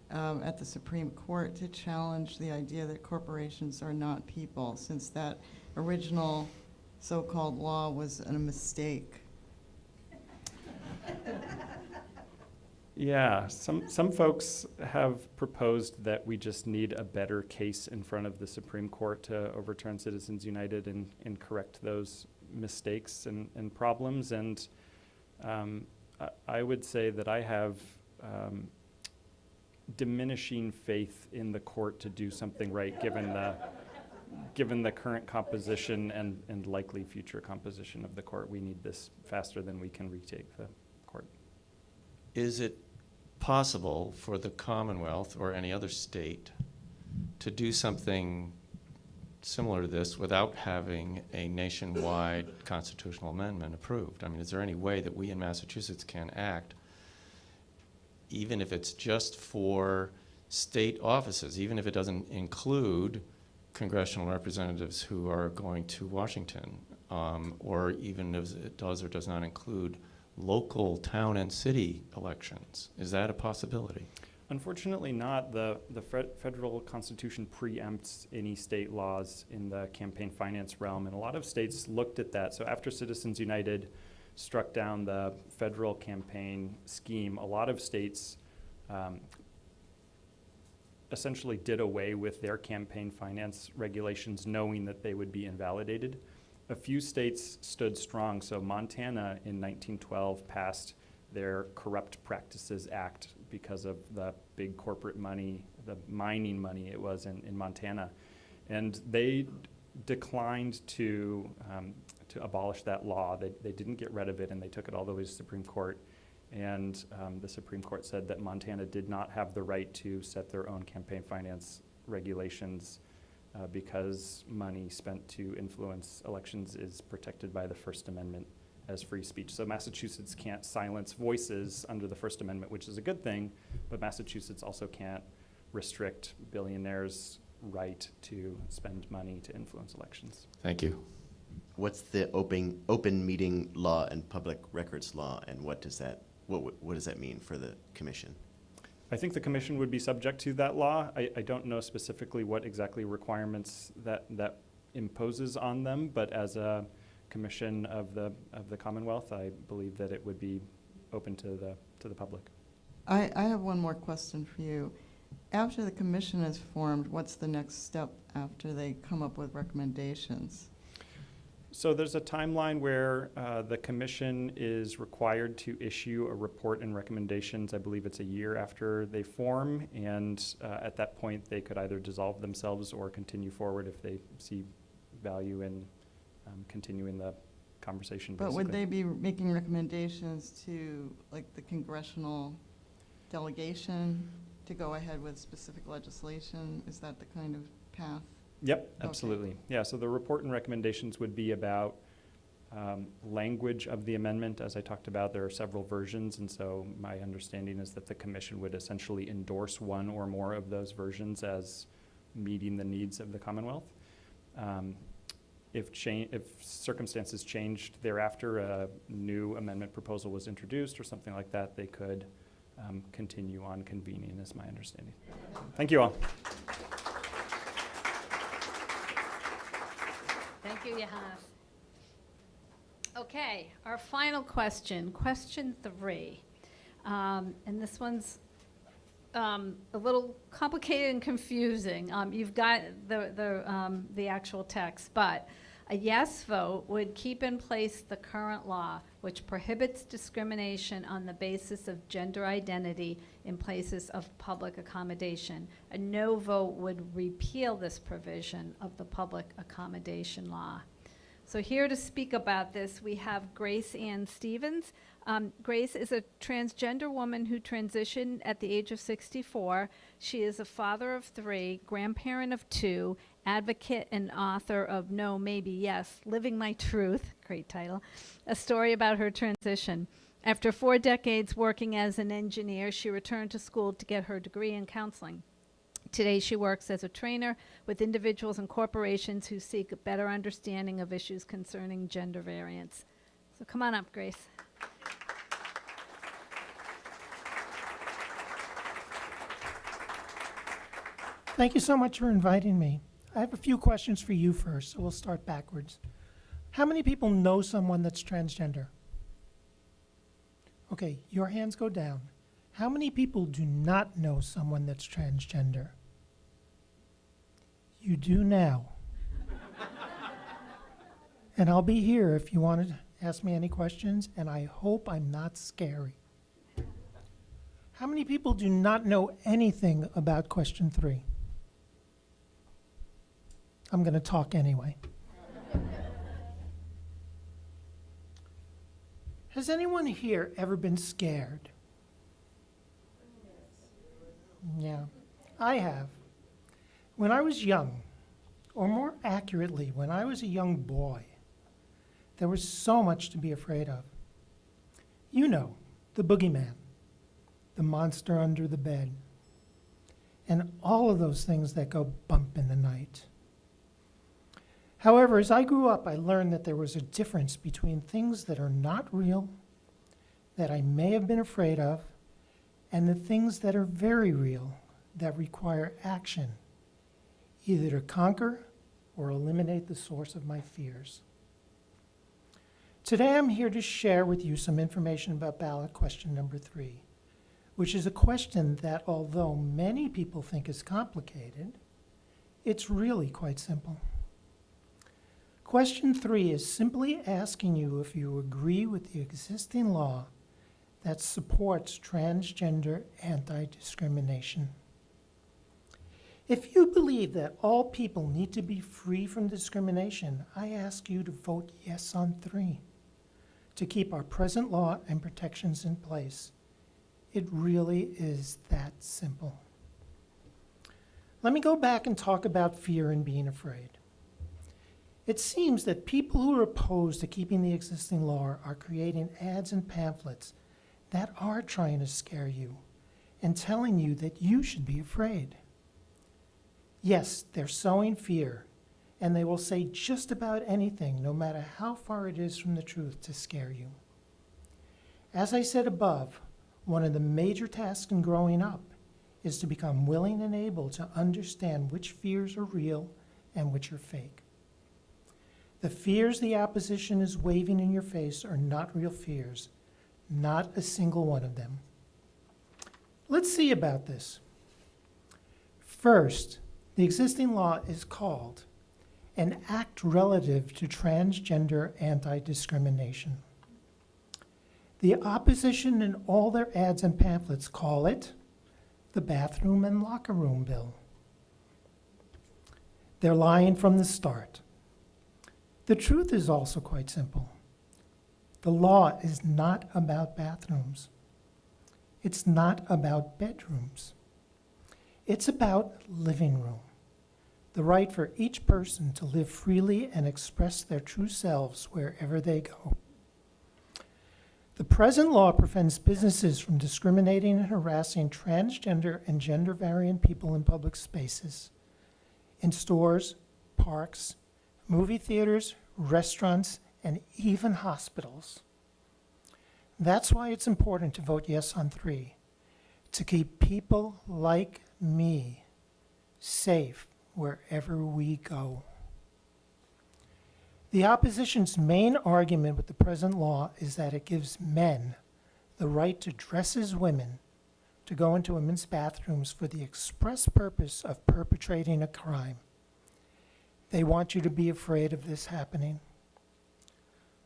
at the Supreme Court to challenge the idea that corporations are not people, since that original so-called law was a mistake? Yeah, some folks have proposed that we just need a better case in front of the Supreme Court to overturn Citizens United and correct those mistakes and problems. And I would say that I have diminishing faith in the court to do something right, given the current composition and likely future composition of the court. We need this faster than we can retake the court. Is it possible for the Commonwealth or any other state to do something similar to this without having a nationwide constitutional amendment approved? I mean, is there any way that we in Massachusetts can act, even if it's just for state offices, even if it doesn't include congressional representatives who are going to Washington, or even if it does or does not include local town and city elections? Is that a possibility? Unfortunately not. The federal constitution preempts any state laws in the campaign finance realm, and a lot of states looked at that. So after Citizens United struck down the federal campaign scheme, a lot of states essentially did away with their campaign finance regulations, knowing that they would be invalidated. A few states stood strong. So Montana in 1912 passed their Corrupt Practices Act because of the big corporate money, the mining money it was in Montana. And they declined to abolish that law. They didn't get rid of it, and they took it all the way to the Supreme Court. And the Supreme Court said that Montana did not have the right to set their own campaign finance regulations because money spent to influence elections is protected by the First Amendment as free speech. So Massachusetts can't silence voices under the First Amendment, which is a good thing, but Massachusetts also can't restrict billionaires' right to spend money to influence elections. Thank you. What's the open meeting law and public records law, and what does that mean for the commission? I think the commission would be subject to that law. I don't know specifically what exactly requirements that imposes on them, but as a commission of the Commonwealth, I believe that it would be open to the public. I have one more question for you. After the commission is formed, what's the next step after they come up with recommendations? So there's a timeline where the commission is required to issue a report and recommendations. I believe it's a year after they form, and at that point they could either dissolve themselves or continue forward if they see value in continuing the conversation. But basically. would they be making recommendations to, like, the congressional delegation to go ahead with specific legislation? Is that the kind of path? Yep, absolutely. Okay. Yeah, so the report and recommendations would be about language of the amendment. As I talked about, there are several versions, and so my understanding is that the commission would essentially endorse one or more of those versions as meeting the needs of the Commonwealth. If circumstances changed thereafter, a new amendment proposal was introduced or something like that, they could continue on convening, is my understanding. Thank you all. Thank you, Johannes. Okay, our final question, question 3. And this one's a little complicated and confusing. You've got the actual text, but a yes vote would keep in place the current law, which prohibits discrimination on the basis of gender identity in places of public accommodation. A no vote would repeal this provision of the public accommodation law. So here to speak about this, we have Grace Ann Stevens. Grace is a transgender woman who transitioned at the age of 64. She is a father of 3, grandparent of 2, advocate and author of No, Maybe, Yes, Living My Truth, great title, a story about her transition. After 4 decades working as an engineer, she returned to school to get her degree in counseling. Today, she works as a trainer with individuals and corporations who seek a better understanding of issues concerning gender variance. So come on up, Grace. Thank you so much for inviting me. I have a few questions for you first, so we'll start backwards. How many people know someone that's transgender? Okay, your hands go down. How many people do not know someone that's transgender? You do now. And I'll be here if you want to ask me any questions, and I hope I'm not scary. How many people do not know anything about question 3? I'm going to talk anyway. Has anyone here ever been scared? Yeah, I have. When I was young, or more accurately, when I was a young boy, there was so much to be afraid of. You know, the boogeyman, the monster under the bed, and all of those things that go bump in the night. However, as I grew up, I learned that there was a difference between things that are not real, that I may have been afraid of, and the things that are very real, that require action, either to conquer or eliminate the source of my fears. Today I'm here to share with you some information about ballot question number 3, which is a question that, although many people think is complicated, it's really quite simple. Question 3 is simply asking you if you agree with the existing law that supports transgender anti-discrimination. If you believe that all people need to be free from discrimination, I ask you to vote yes on 3 to keep our present law and protections in place. It really is that simple. Let me go back and talk about fear and being afraid. It seems that people who are opposed to keeping the existing law are creating ads and pamphlets that are trying to scare you and telling you that you should be afraid. Yes, they're sowing fear, and they will say just about anything, no matter how far it is from the truth, to scare you. As I said above, one of the major tasks in growing up is to become willing and able to understand which fears are real and which are fake. The fears the opposition is waving in your face are not real fears, not a single one of them. Let's see about this. First, the existing law is called an Act Relative to Transgender Anti-Discrimination. The opposition in all their ads and pamphlets call it the Bathroom and Locker Room Bill. They're lying from the start. The truth is also quite simple. The law is not about bathrooms. It's not about bedrooms. It's about living room, the right for each person to live freely and express their true selves wherever they go. The present law prevents businesses from discriminating and harassing transgender and gender variant people in public spaces, in stores, parks, movie theaters, restaurants, and even hospitals. That's why it's important to vote yes on 3, to keep people like me safe wherever we go. The opposition's main argument with the present law is that it gives men the right to dress as women, to go into women's bathrooms for the express purpose of perpetrating a crime. They want you to be afraid of this happening.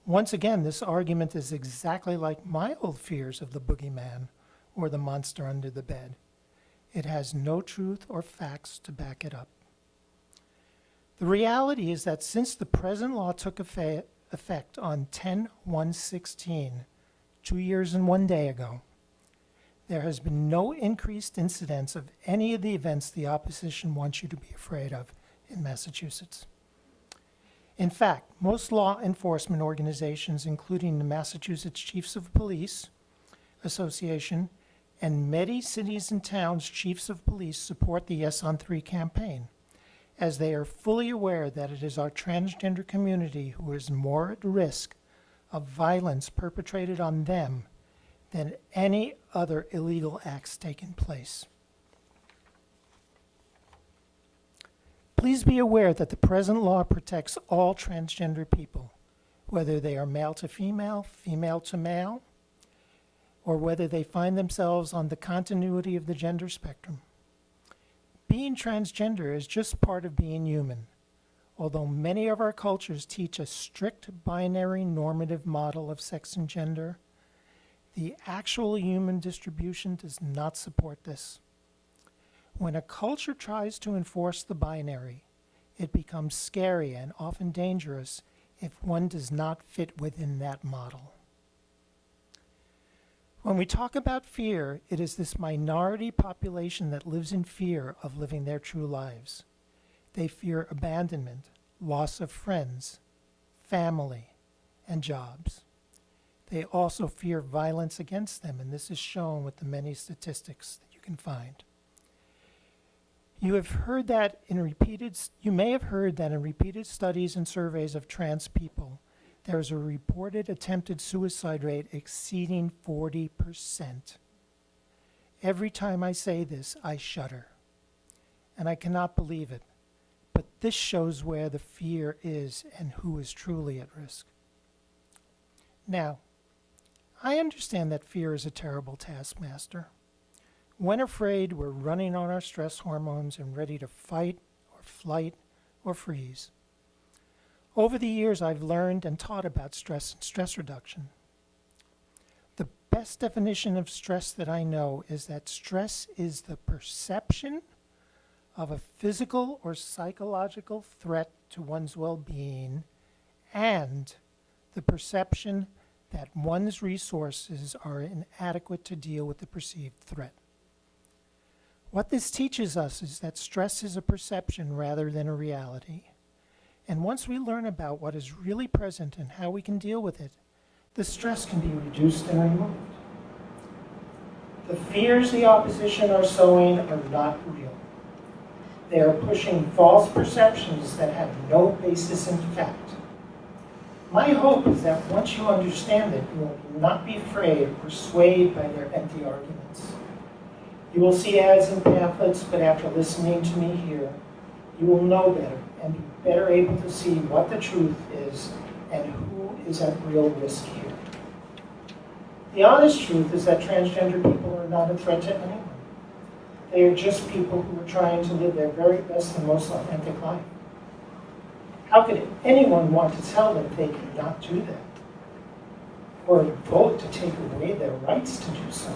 Once again, this argument is exactly like my old fears of the boogeyman or the monster under the bed. It has no truth or facts to back it up. The reality is that since the present law took effect on 10/1/16, 2 years and 1 day ago, there has been no increased incidence of any of the events the opposition wants you to be afraid of in Massachusetts. In fact, most law enforcement organizations, including the Massachusetts Chiefs of Police Association and many cities and towns' chiefs of police, support the Yes on 3 campaign, as they are fully aware that it is our transgender community who is more at risk of violence perpetrated on them than any other illegal acts taking place. Please be aware that the present law protects all transgender people, whether they are male to female, female to male, or whether they find themselves on the continuity of the gender spectrum. Being transgender is just part of being human, although many of our cultures teach a strict binary normative model of sex and gender. The actual human distribution does not support this. When a culture tries to enforce the binary, it becomes scary and often dangerous if one does not fit within that model. When we talk about fear, it is this minority population that lives in fear of living their true lives. They fear abandonment, loss of friends, family, and jobs. They also fear violence against them, and this is shown with the many statistics that you can find. You may have heard that in repeated studies and surveys of trans people, there is a reported attempted suicide rate exceeding 40%. Every time I say this, I shudder, and I cannot believe it. But this shows where the fear is and who is truly at risk. Now, I understand that fear is a terrible taskmaster. When afraid, we're running on our stress hormones and ready to fight or flight or freeze. Over the years, I've learned and taught about stress and stress reduction. The best definition of stress that I know is that stress is the perception of a physical or psychological threat to one's well-being and the perception that one's resources are inadequate to deal with the perceived threat. What this teaches us is that stress is a perception rather than a reality. And once we learn about what is really present and how we can deal with it, the stress can be reduced and removed. The fears the opposition are sowing are not real. They are pushing false perceptions that have no basis in fact. My hope is that once you understand it, you will not be afraid or swayed by their empty arguments. You will see ads and pamphlets, but after listening to me here, you will know better and be better able to see what the truth is and who is at real risk here. The honest truth is that transgender people are not a threat to anyone. They are just people who are trying to live their very best and most authentic life. How could anyone want to tell them they cannot do that? Or vote to take away their rights to do so?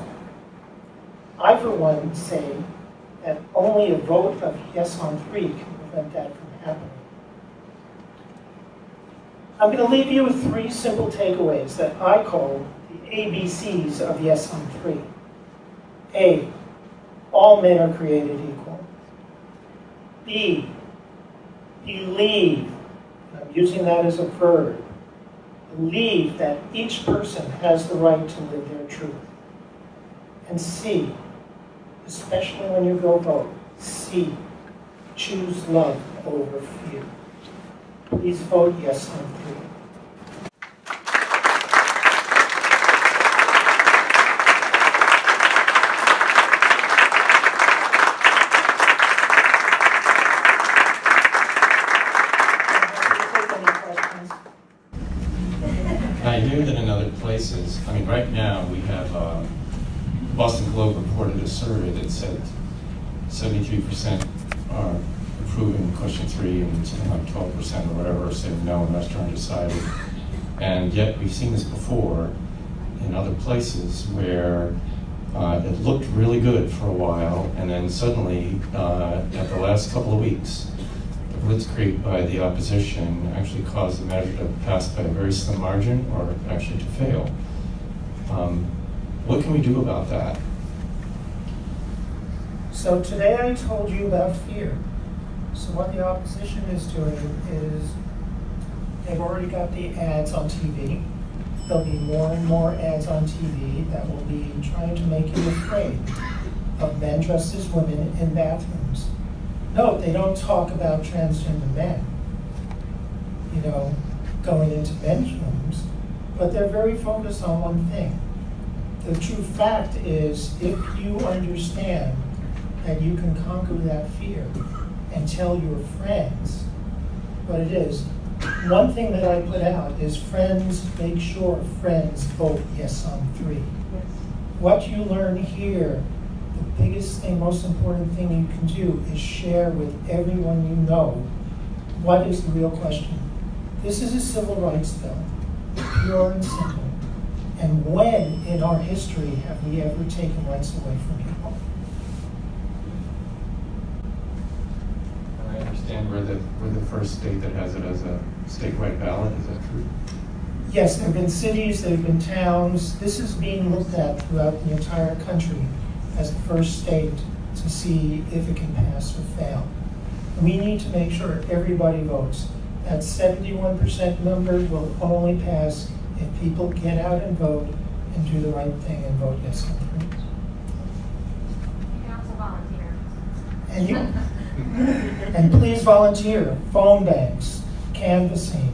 I, for one, say that only a vote of yes on 3 can prevent that from happening. I'm going to leave you with 3 simple takeaways that I call the ABCs of yes on 3. A, all men are created equal. B, believe, and I'm using that as a verb, believe that each person has the right to live their truth. And C, especially when you go vote, C, choose love over fear. Please vote yes on 3. I hear that in other places, I mean, right now we have Boston Globe reported a survey that said 73% are approving question 3 and something like 12% or whatever are saying no and rest are undecided. And yet we've seen this before in other places where it looked really good for a while, and then suddenly at the last couple of weeks, the blitzkrieg by the opposition actually caused the measure to pass by a very slim margin or actually to fail. What can we do about that? So today I told you about fear. So what the opposition is doing is They've already got the ads on TV. There'll be more and more ads on TV that will be trying to make you afraid of men dressed as women in bathrooms. No, they don't talk about transgender men, going into men's rooms, but they're very focused on one thing. The true fact is, if you understand that you can conquer that fear and tell your friends what it is. One thing that I put out is friends, make sure friends vote yes on 3. Yes. What you learn here, the biggest thing, most important thing you can do is share with everyone you know what is the real question. This is a civil rights bill, pure and simple. And when in our history have we ever taken rights away from people? I understand we're the first state that has it as a statewide ballot. Is that true? Yes, there have been cities, there have been towns. This is being looked at throughout the entire country as the first state to see if it can pass or fail. We need to make sure everybody votes. That 71% number will only pass if people get out and vote and do the right thing and vote yes on 3. You can also volunteer. And you, and please volunteer. Phone banks, canvassing.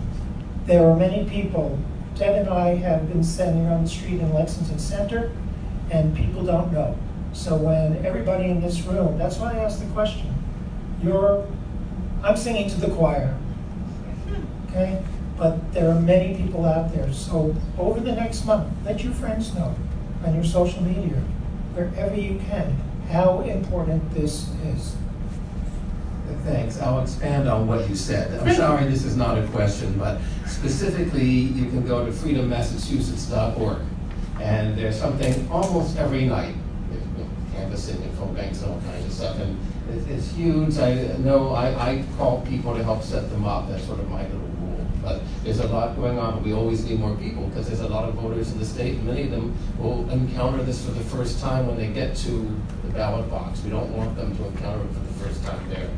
There are many people. Deb and I have been standing on the street in Lexington Center, and people don't know. So when everybody in this room, that's why I asked the question. I'm singing to the choir, okay? But there are many people out there. So over the next month, let your friends know on your social media, wherever you can, how important this is. Thanks. I'll expand on what you said. I'm sorry this is not a question, but specifically you can go to freedommassachusetts.org, and there's something almost every night, canvassing and phone banks and all kinds of stuff, and it's huge. I call people to help set them up. That's sort of my little rule. But there's a lot going on. We always need more people because there's a lot of voters in the state, and many of them will encounter this for the first time when they get to the ballot box. We don't want them to encounter it for the first time there.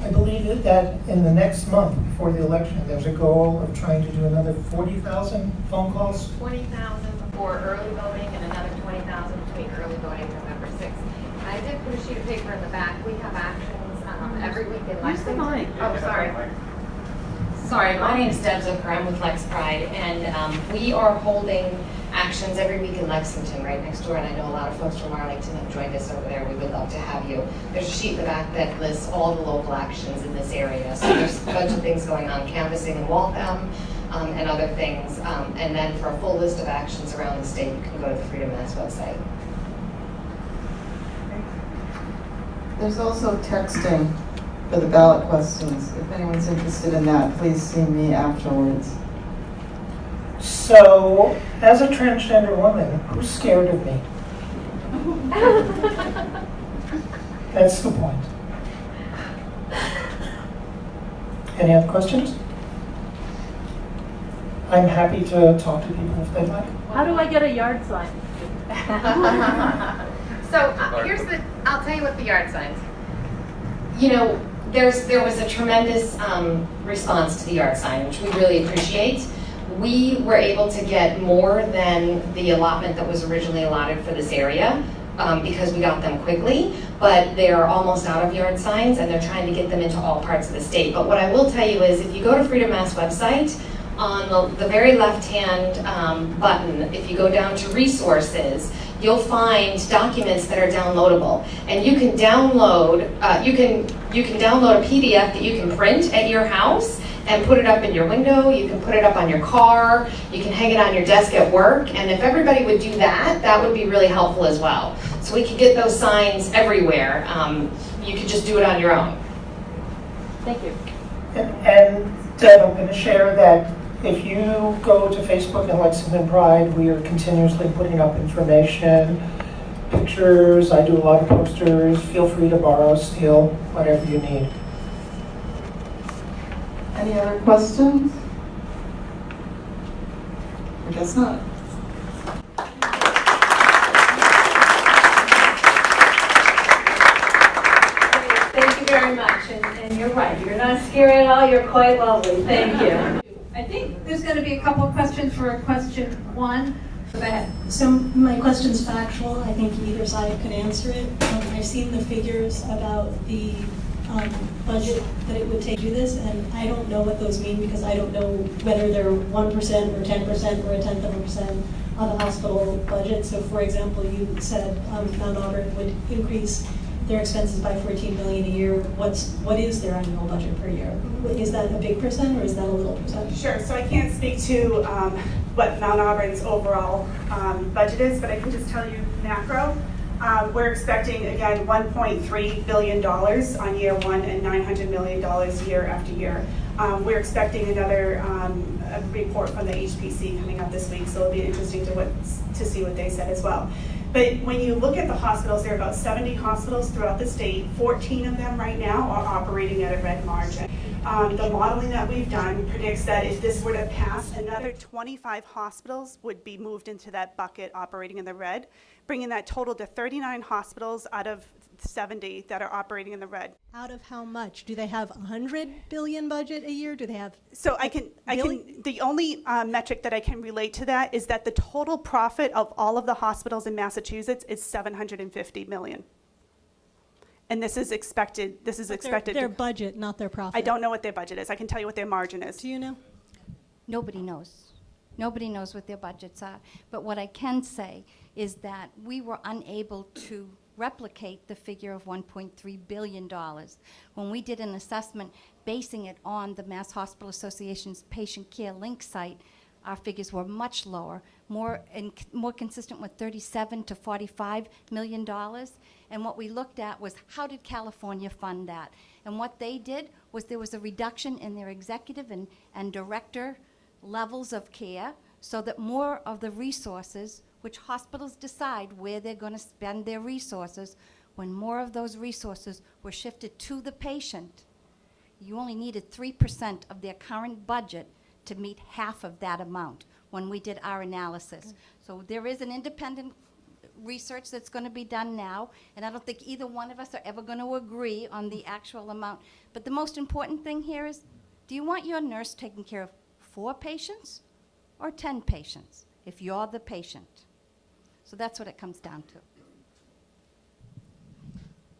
I believe that in the next month before the election, there's a goal of trying to do another 40,000 phone calls. 20,000 before early voting and another 20,000 between early voting November 6th. And I did put a sheet of paper in the back. We have actions every week in Lexington. Oh, sorry. Sorry, my name is Deb Zucker. I'm with Lex Pride, and we are holding actions every week in Lexington, right next door, and I know a lot of folks from Arlington have joined us over there. We would love to have you. There's a sheet in the back that lists all the local actions in this area. So there's a bunch of things going on, canvassing in Waltham, and other things. And then for a full list of actions around the state, you can go to the Freedom Mass website. There's also texting for the ballot questions. If anyone's interested in that, please see me afterwards. So, as a transgender woman, who's scared of me? That's the point. Any other questions? I'm happy to talk to people if they'd like. How do I get a yard sign? So I'll tell you what the yard signs. There was a tremendous response to the yard sign, which we really appreciate. We were able to get more than the allotment that was originally allotted for this area because we got them quickly, but they're almost out of yard signs and they're trying to get them into all parts of the state. But what I will tell you is if you go to Freedom Mass website, on the very left-hand button, if you go down to resources, you'll find documents that are downloadable, and you can download you can download a PDF that you can print at your house and put it up in your window. You can put it up on your car. You can hang it on your desk at work. And if everybody would do that, that would be really helpful as well. So we could get those signs everywhere. You could just do it on your own. Thank you. And Deb, I'm going to share that if you go to Facebook and Lexington Pride, we are continuously putting up information, pictures. I do a lot of posters. Feel free to borrow, steal, whatever you need. Any other questions? I guess not. Thank you very much. And you're right. You're not scary at all. You're quite lovely. Thank you. I think just going to be a couple of questions for question one. Go ahead. So my question's factual. I think either side could answer it. I've seen the figures about the budget that it would take to do this, and I don't know what those mean because I don't know whether they're 1% or 10% or a tenth of a percent of the hospital budget. So for example, you said Mount Auburn would increase their expenses by $14 million a year. What is their annual budget per year? Is that a big percent or is that a little percent? Sure, so I can't speak to what Mount Auburn's overall budget is, but I can just tell you macro. We're expecting, again, $1.3 billion on year one and $900 million year after year. We're expecting another a report from the HPC coming up this week, so it'll be interesting to see what they said as well. But when you look at the hospitals, there are about 70 hospitals throughout the state. 14 of them right now are operating at a red margin. The modeling that we've done predicts that if this were to pass, another 25 hospitals would be moved into that bucket operating in the red, bringing that total to 39 hospitals out of 70 that are operating in the red. Out of how much? Do they have $100 billion budget a year? Do they have? So the only metric that I can relate to that is that the total profit of all of the hospitals in Massachusetts is $750 million. And this is expected. Their budget, not their profit. I don't know what their budget is. I can tell you what their margin is. Do you know? Nobody knows. Nobody knows what their budgets are. But what I can say is that we were unable to replicate the figure of $1.3 billion. When we did an assessment basing it on the Mass Hospital Association's Patient Care Link site, our figures were much lower, more consistent with $37 to $45 million. And what we looked at was how did California fund that? And what they did was there was a reduction in their executive and director levels of care so that more of the resources, which hospitals decide where they're going to spend their resources, when more of those resources were shifted to the patient, you only needed 3% of their current budget to meet half of that amount when we did our analysis. So there is an independent research that's going to be done now, and I don't think either one of us are ever going to agree on the actual amount. But the most important thing here is, do you want your nurse taking care of 4 patients or 10 patients if you're the patient? So that's what it comes down to.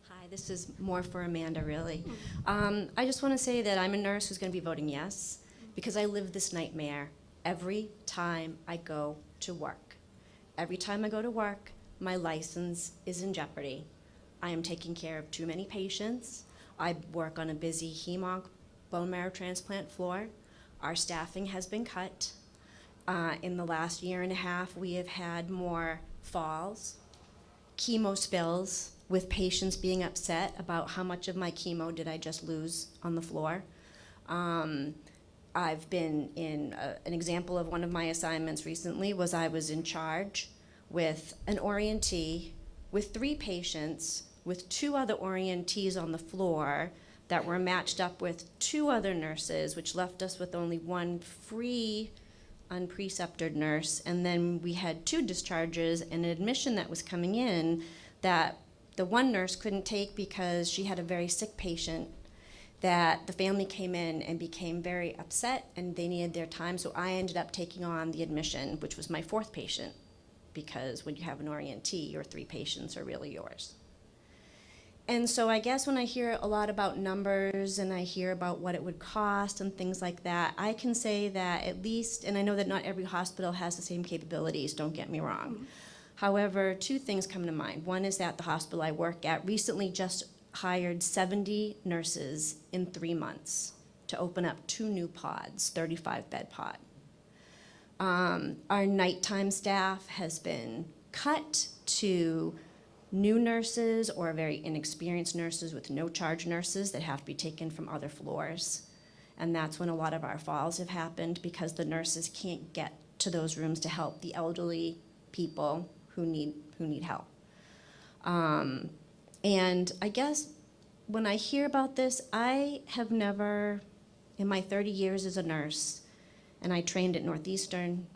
Hi, this is more for Amanda, really. I just want to say that I'm a nurse who's going to be voting yes, because I live this nightmare every time I go to work. Every time I go to work, my license is in jeopardy. I am taking care of too many patients. I work on a busy hem-onc bone marrow transplant floor. Our staffing has been cut. In the last year and a half, we have had more falls, chemo spills, with patients being upset about how much of my chemo did I just lose on the floor. I've been in an example of one of my assignments recently was I was in charge with an orientee with 3 patients with 2 other orientees on the floor that were matched up with 2 other nurses, which left us with only 1 free unprecepted nurse. And then we had 2 discharges and an admission that was coming in that the one nurse couldn't take because she had a very sick patient that the family came in and became very upset and they needed their time. So I ended up taking on the admission, which was my 4th patient, because when you have an orientee, your 3 patients are really yours. And so I guess when I hear a lot about numbers and I hear about what it would cost and things like that, I can say that at least, and I know that not every hospital has the same capabilities, don't get me wrong. However, 2 things come to mind. One is that the hospital I work at recently just hired 70 nurses in 3 months to open up 2 new pods, 35-bed pod. Our nighttime staff has been cut to new nurses or very inexperienced nurses with no charge nurses that have to be taken from other floors. And that's when a lot of our falls have happened, because the nurses can't get to those rooms to help the elderly people who need help. And I guess when I hear about this, I have never, in my 30 years as a nurse, and I trained at Northeastern,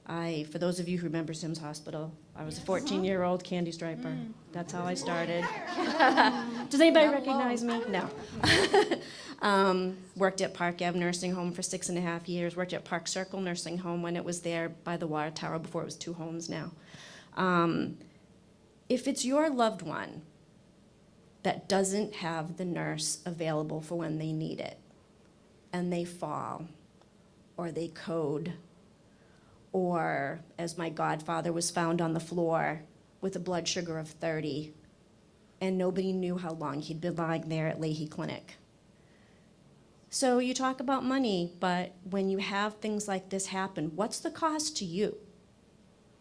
for those of you who remember Sims Hospital, I was a 14-year-old candy striper. That's how I started. Does anybody recognize me? No. Worked at Park Ave Nursing Home for 6.5 years. Worked at Park Circle Nursing Home when it was there by the water tower before it was 2 homes now. If it's your loved one that doesn't have the nurse available for when they need it, and they fall, or they code, or as my godfather was found on the floor with a blood sugar of 30, and nobody knew how long he'd been lying there at Leahy Clinic. So you talk about money, but when you have things like this happen, what's the cost to you?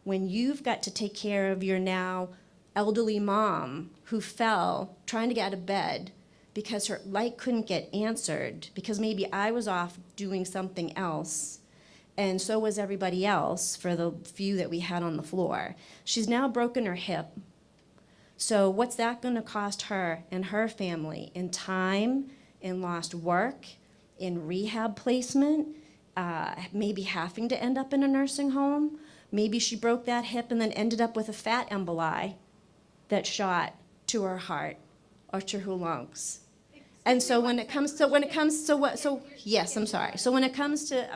When you've got to take care of your now elderly mom who fell trying to get out of bed because her light couldn't get answered, because maybe I was off doing something else, and so was everybody else for the few that we had on the floor. She's now broken her hip. So what's that going to cost her and her family in time, in lost work, in rehab placement, maybe having to end up in a nursing home? Maybe she broke that hip and then ended up with a fat emboli that shot to her heart or to her lungs. And so when it comes to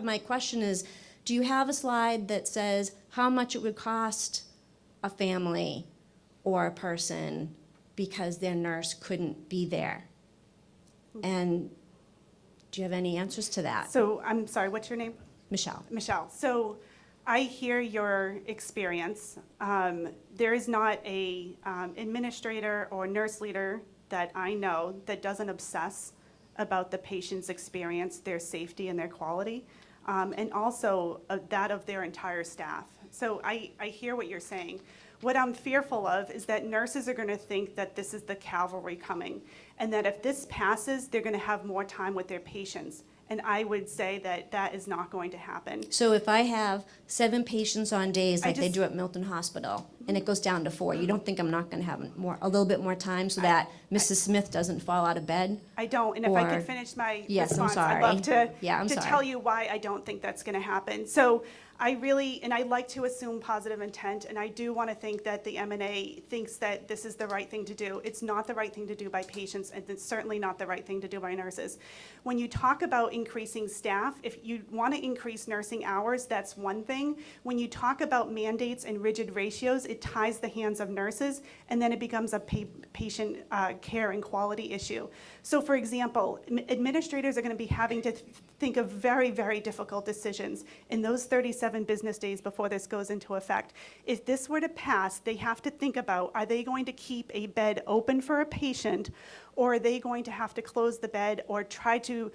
my question is, do you have a slide that says how much it would cost a family or a person because their nurse couldn't be there? And do you have any answers to that? So I'm sorry, what's your name? Michelle. Michelle. So I hear your experience. There is not a administrator or nurse leader that I know that doesn't obsess about the patient's experience, their safety, and their quality, and also that of their entire staff. So I hear what you're saying. What I'm fearful of is that nurses are going to think that this is the cavalry coming, and that if this passes, they're going to have more time with their patients. And I would say that that is not going to happen. So if I have 7 patients on days like they do at Milton Hospital, and it goes down to 4, you don't think I'm not going to have a little bit more time so that Mrs. Smith doesn't fall out of bed? I don't, and if I could finish my Yes, I'm response, sorry. I'd love to, I'm sorry. tell you why I don't think that's going to happen. So I like to assume positive intent, and I do want to think that the M&A thinks that this is the right thing to do. It's not the right thing to do by patients, and it's certainly not the right thing to do by nurses. When you talk about increasing staff, if you want to increase nursing hours, that's one thing. When you talk about mandates and rigid ratios, it ties the hands of nurses, and then it becomes a patient care and quality issue. So for example, administrators are going to be having to think of very, very difficult decisions in those 37 business days before this goes into effect. If this were to pass, they have to think about, are they going to keep a bed open for a patient, or are they going to have to close the bed or try to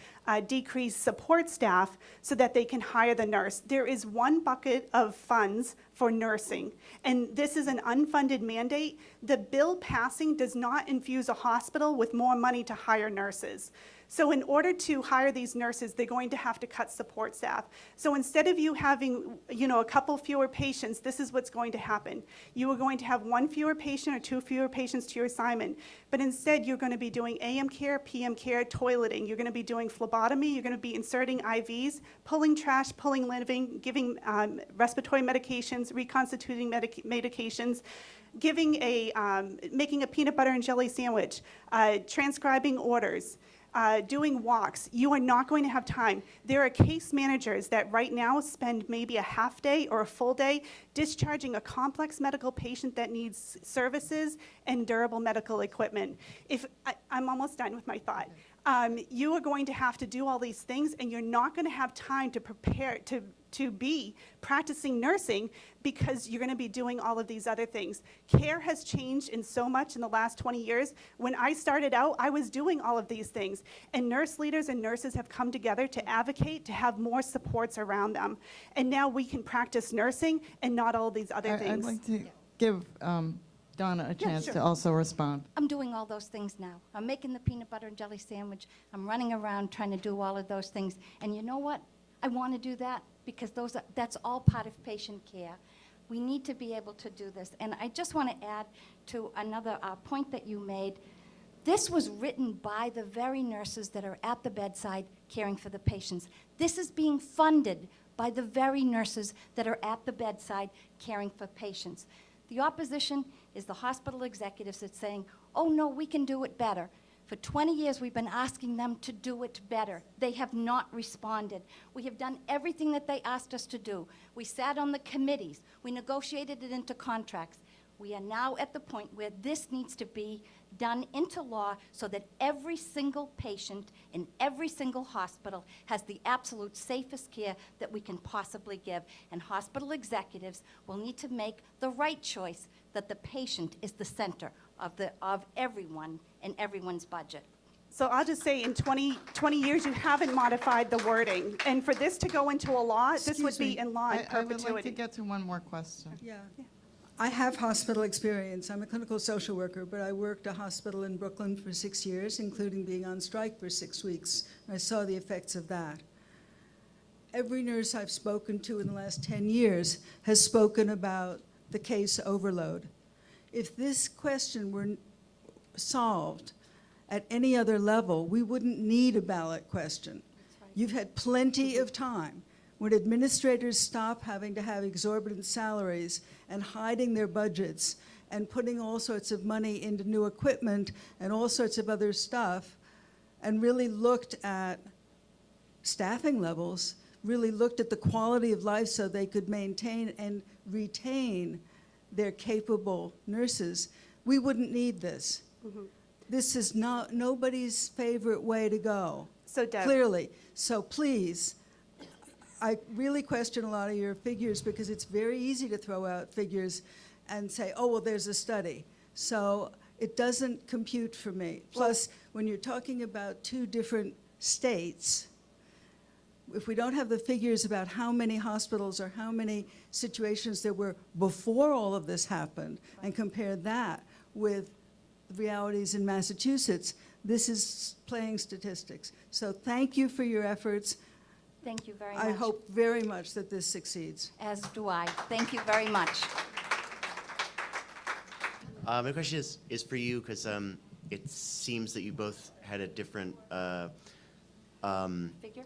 decrease support staff so that they can hire the nurse? There is one bucket of funds for nursing, and this is an unfunded mandate. The bill passing does not infuse a hospital with more money to hire nurses. So in order to hire these nurses, they're going to have to cut support staff. So instead of you having, a couple fewer patients, this is what's going to happen. You are going to have 1 fewer patient or 2 fewer patients to your assignment, but instead you're going to be doing AM care, PM care, toileting. You're going to be doing phlebotomy. You're going to be inserting IVs, pulling trash, pulling living, giving respiratory medications, reconstituting medications, making a peanut butter and jelly sandwich, transcribing orders, doing walks. You are not going to have time. There are case managers that right now spend maybe a half day or a full day discharging a complex medical patient that needs services and durable medical equipment. I'm almost done with my thought. You are going to have to do all these things, and you're not going to have time to prepare to be practicing nursing because you're going to be doing all of these other things. Care has changed in so much in the last 20 years. When I started out, I was doing all of these things, and nurse leaders and nurses have come together to advocate to have more supports around them. And now we can practice nursing and not all these other things. I'd like to give Donna a chance to also respond. I'm doing all those things now. I'm making the peanut butter and jelly sandwich. I'm running around trying to do all of those things. And you know what? I want to do that because that's all part of patient care. We need to be able to do this. And I just want to add to another point that you made. This was written by the very nurses that are at the bedside caring for the patients. This is being funded by the very nurses that are at the bedside caring for patients. The opposition is the hospital executives that's saying, oh no, we can do it better. For 20 years, we've been asking them to do it better. They have not responded. We have done everything that they asked us to do. We sat on the committees. We negotiated it into contracts. We are now at the point where this needs to be done into law so that every single patient in every single hospital has the absolute safest care that we can possibly give. And hospital executives will need to make the right choice that the patient is the center of everyone and everyone's budget. So I'll just say in 20 years, you haven't modified the wording. And for this to go into a law, this would be in law in I would like to perpetuity. get to one more question. Yeah. I have hospital experience. I'm a clinical social worker, but I worked a hospital in Brooklyn for 6 years, including being on strike for 6 weeks. I saw the effects of that. Every nurse I've spoken to in the last 10 years has spoken about the case overload. If this question were solved at any other level, we wouldn't need a ballot question. You've had plenty of time. When administrators stop having to have exorbitant salaries and hiding their budgets and putting all sorts of money into new equipment and all sorts of other stuff, and really looked at staffing levels, really looked at the quality of life so they could maintain and retain their capable nurses, we wouldn't need this. Mhm. This is not nobody's favorite way to go. So Deb, Clearly. So please, I really question a lot of your figures because it's very easy to throw out figures and say, oh, well, there's a study. So it doesn't compute for me. Plus, when you're talking about 2 different states, if we don't have the figures about how many hospitals or how many situations there were before all of this happened and compare that with realities in Massachusetts, this is playing statistics. So thank you for your efforts. Thank you very much. I hope very much that this succeeds. As do I. Thank you very much. My question is for you because it seems that you both had a different Figure?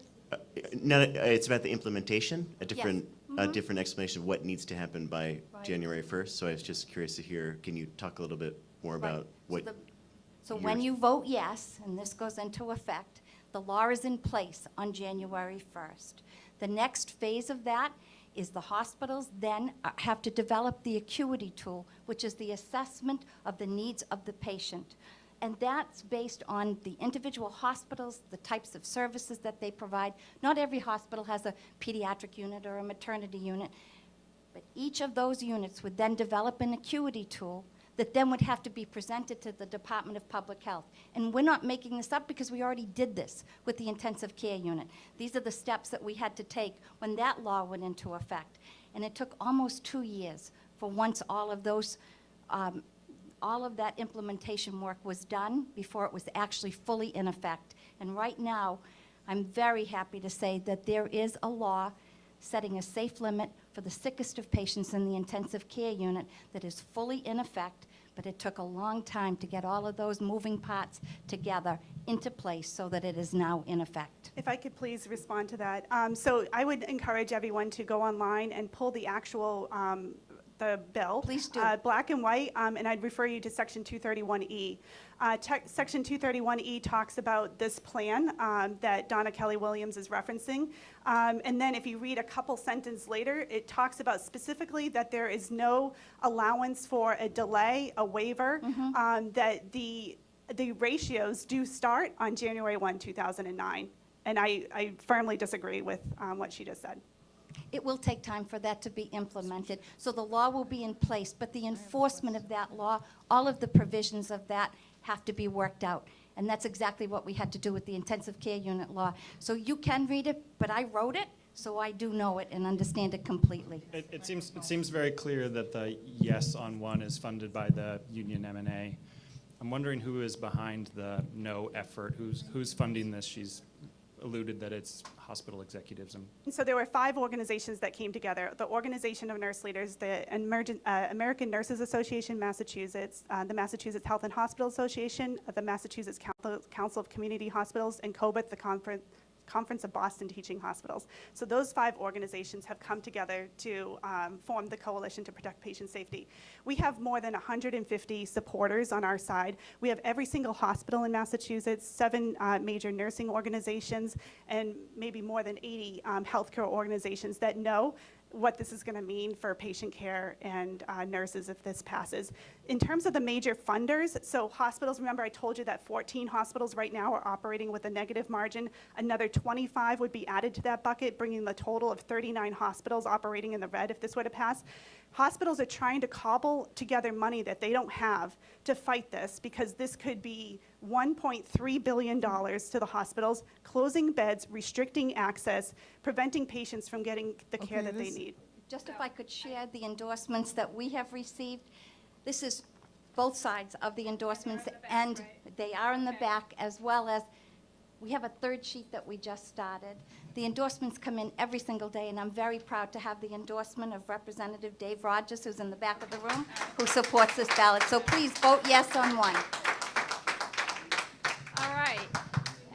No, it's about the implementation, a different Yes. different explanation of what needs to happen by Right. January 1st. So I was just curious to hear, can you talk a little bit more Right. about what So when you vote yes, and this goes into effect, the law is in place on January 1st. The next phase of that is the hospitals then have to develop the acuity tool, which is the assessment of the needs of the patient. And that's based on the individual hospitals, the types of services that they provide. Not every hospital has a pediatric unit or a maternity unit, but each of those units would then develop an acuity tool that then would have to be presented to the Department of Public Health. And we're not making this up because we already did this with the intensive care unit. These are the steps that we had to take when that law went into effect. And it took almost 2 years for once all of those, all of that implementation work was done before it was actually fully in effect. And right now, I'm very happy to say that there is a law setting a safe limit for the sickest of patients in the intensive care unit that is fully in effect, but it took a long time to get all of those moving parts together into place so that it is now in effect. if I could please respond to that. So I would encourage everyone to go online and pull the actual the bill. Please do. Black and white, and I'd refer you to Section 231E. Section 231E talks about this plan that Donna Kelly Williams is referencing. And then if you read a couple sentences later, it talks about specifically that there is no allowance for a delay, a waiver, that the ratios do start on January 1, 2009. And I firmly disagree with what she just said. It will take time for that to be implemented. So the law will be in place, but the enforcement of that law, all of the provisions of that have to be worked out. And that's exactly what we had to do with the intensive care unit law. So you can read it, but I wrote it, so I do know it and understand it completely. It seems very clear that the yes on one is funded by the union M&A. I'm wondering who is behind the no effort, who's funding this. She's alluded that it's hospital executives. And so there were 5 organizations that came together. The Organization of Nurse Leaders, the American Nurses Association, Massachusetts, the Massachusetts Health and Hospital Association, the Massachusetts Council of Community Hospitals, and COBIT, the Conference of Boston Teaching Hospitals. So those 5 organizations have come together to form the Coalition to Protect Patient Safety. We have more than 150 supporters on our side. We have every single hospital in Massachusetts, 7 major nursing organizations, and maybe more than 80 healthcare organizations that know what this is going to mean for patient care and nurses if this passes. In terms of the major funders, so hospitals, remember I told you that 14 hospitals right now are operating with a negative margin. Another 25 would be added to that bucket, bringing the total of 39 hospitals operating in the red if this were to pass. Hospitals are trying to cobble together money that they don't have to fight this, because this could be $1.3 billion to the hospitals, closing beds, restricting access, preventing patients from getting the care that they need. Just if I could share the endorsements that we have received. This is both sides of the endorsements, and they are in the back, as well as we have a third sheet that we just started. The endorsements come in every single day, and I'm very proud to have the endorsement of Representative Dave Rogers, who's in the back of the room, who supports this ballot. So please vote yes on 1. All right.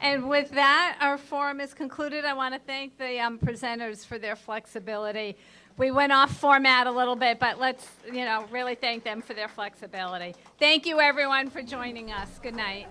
And with that, our forum is concluded. I want to thank the presenters for their flexibility. We went off format a little bit, but let's, really thank them for their flexibility. Thank you, everyone, for joining us. Good night.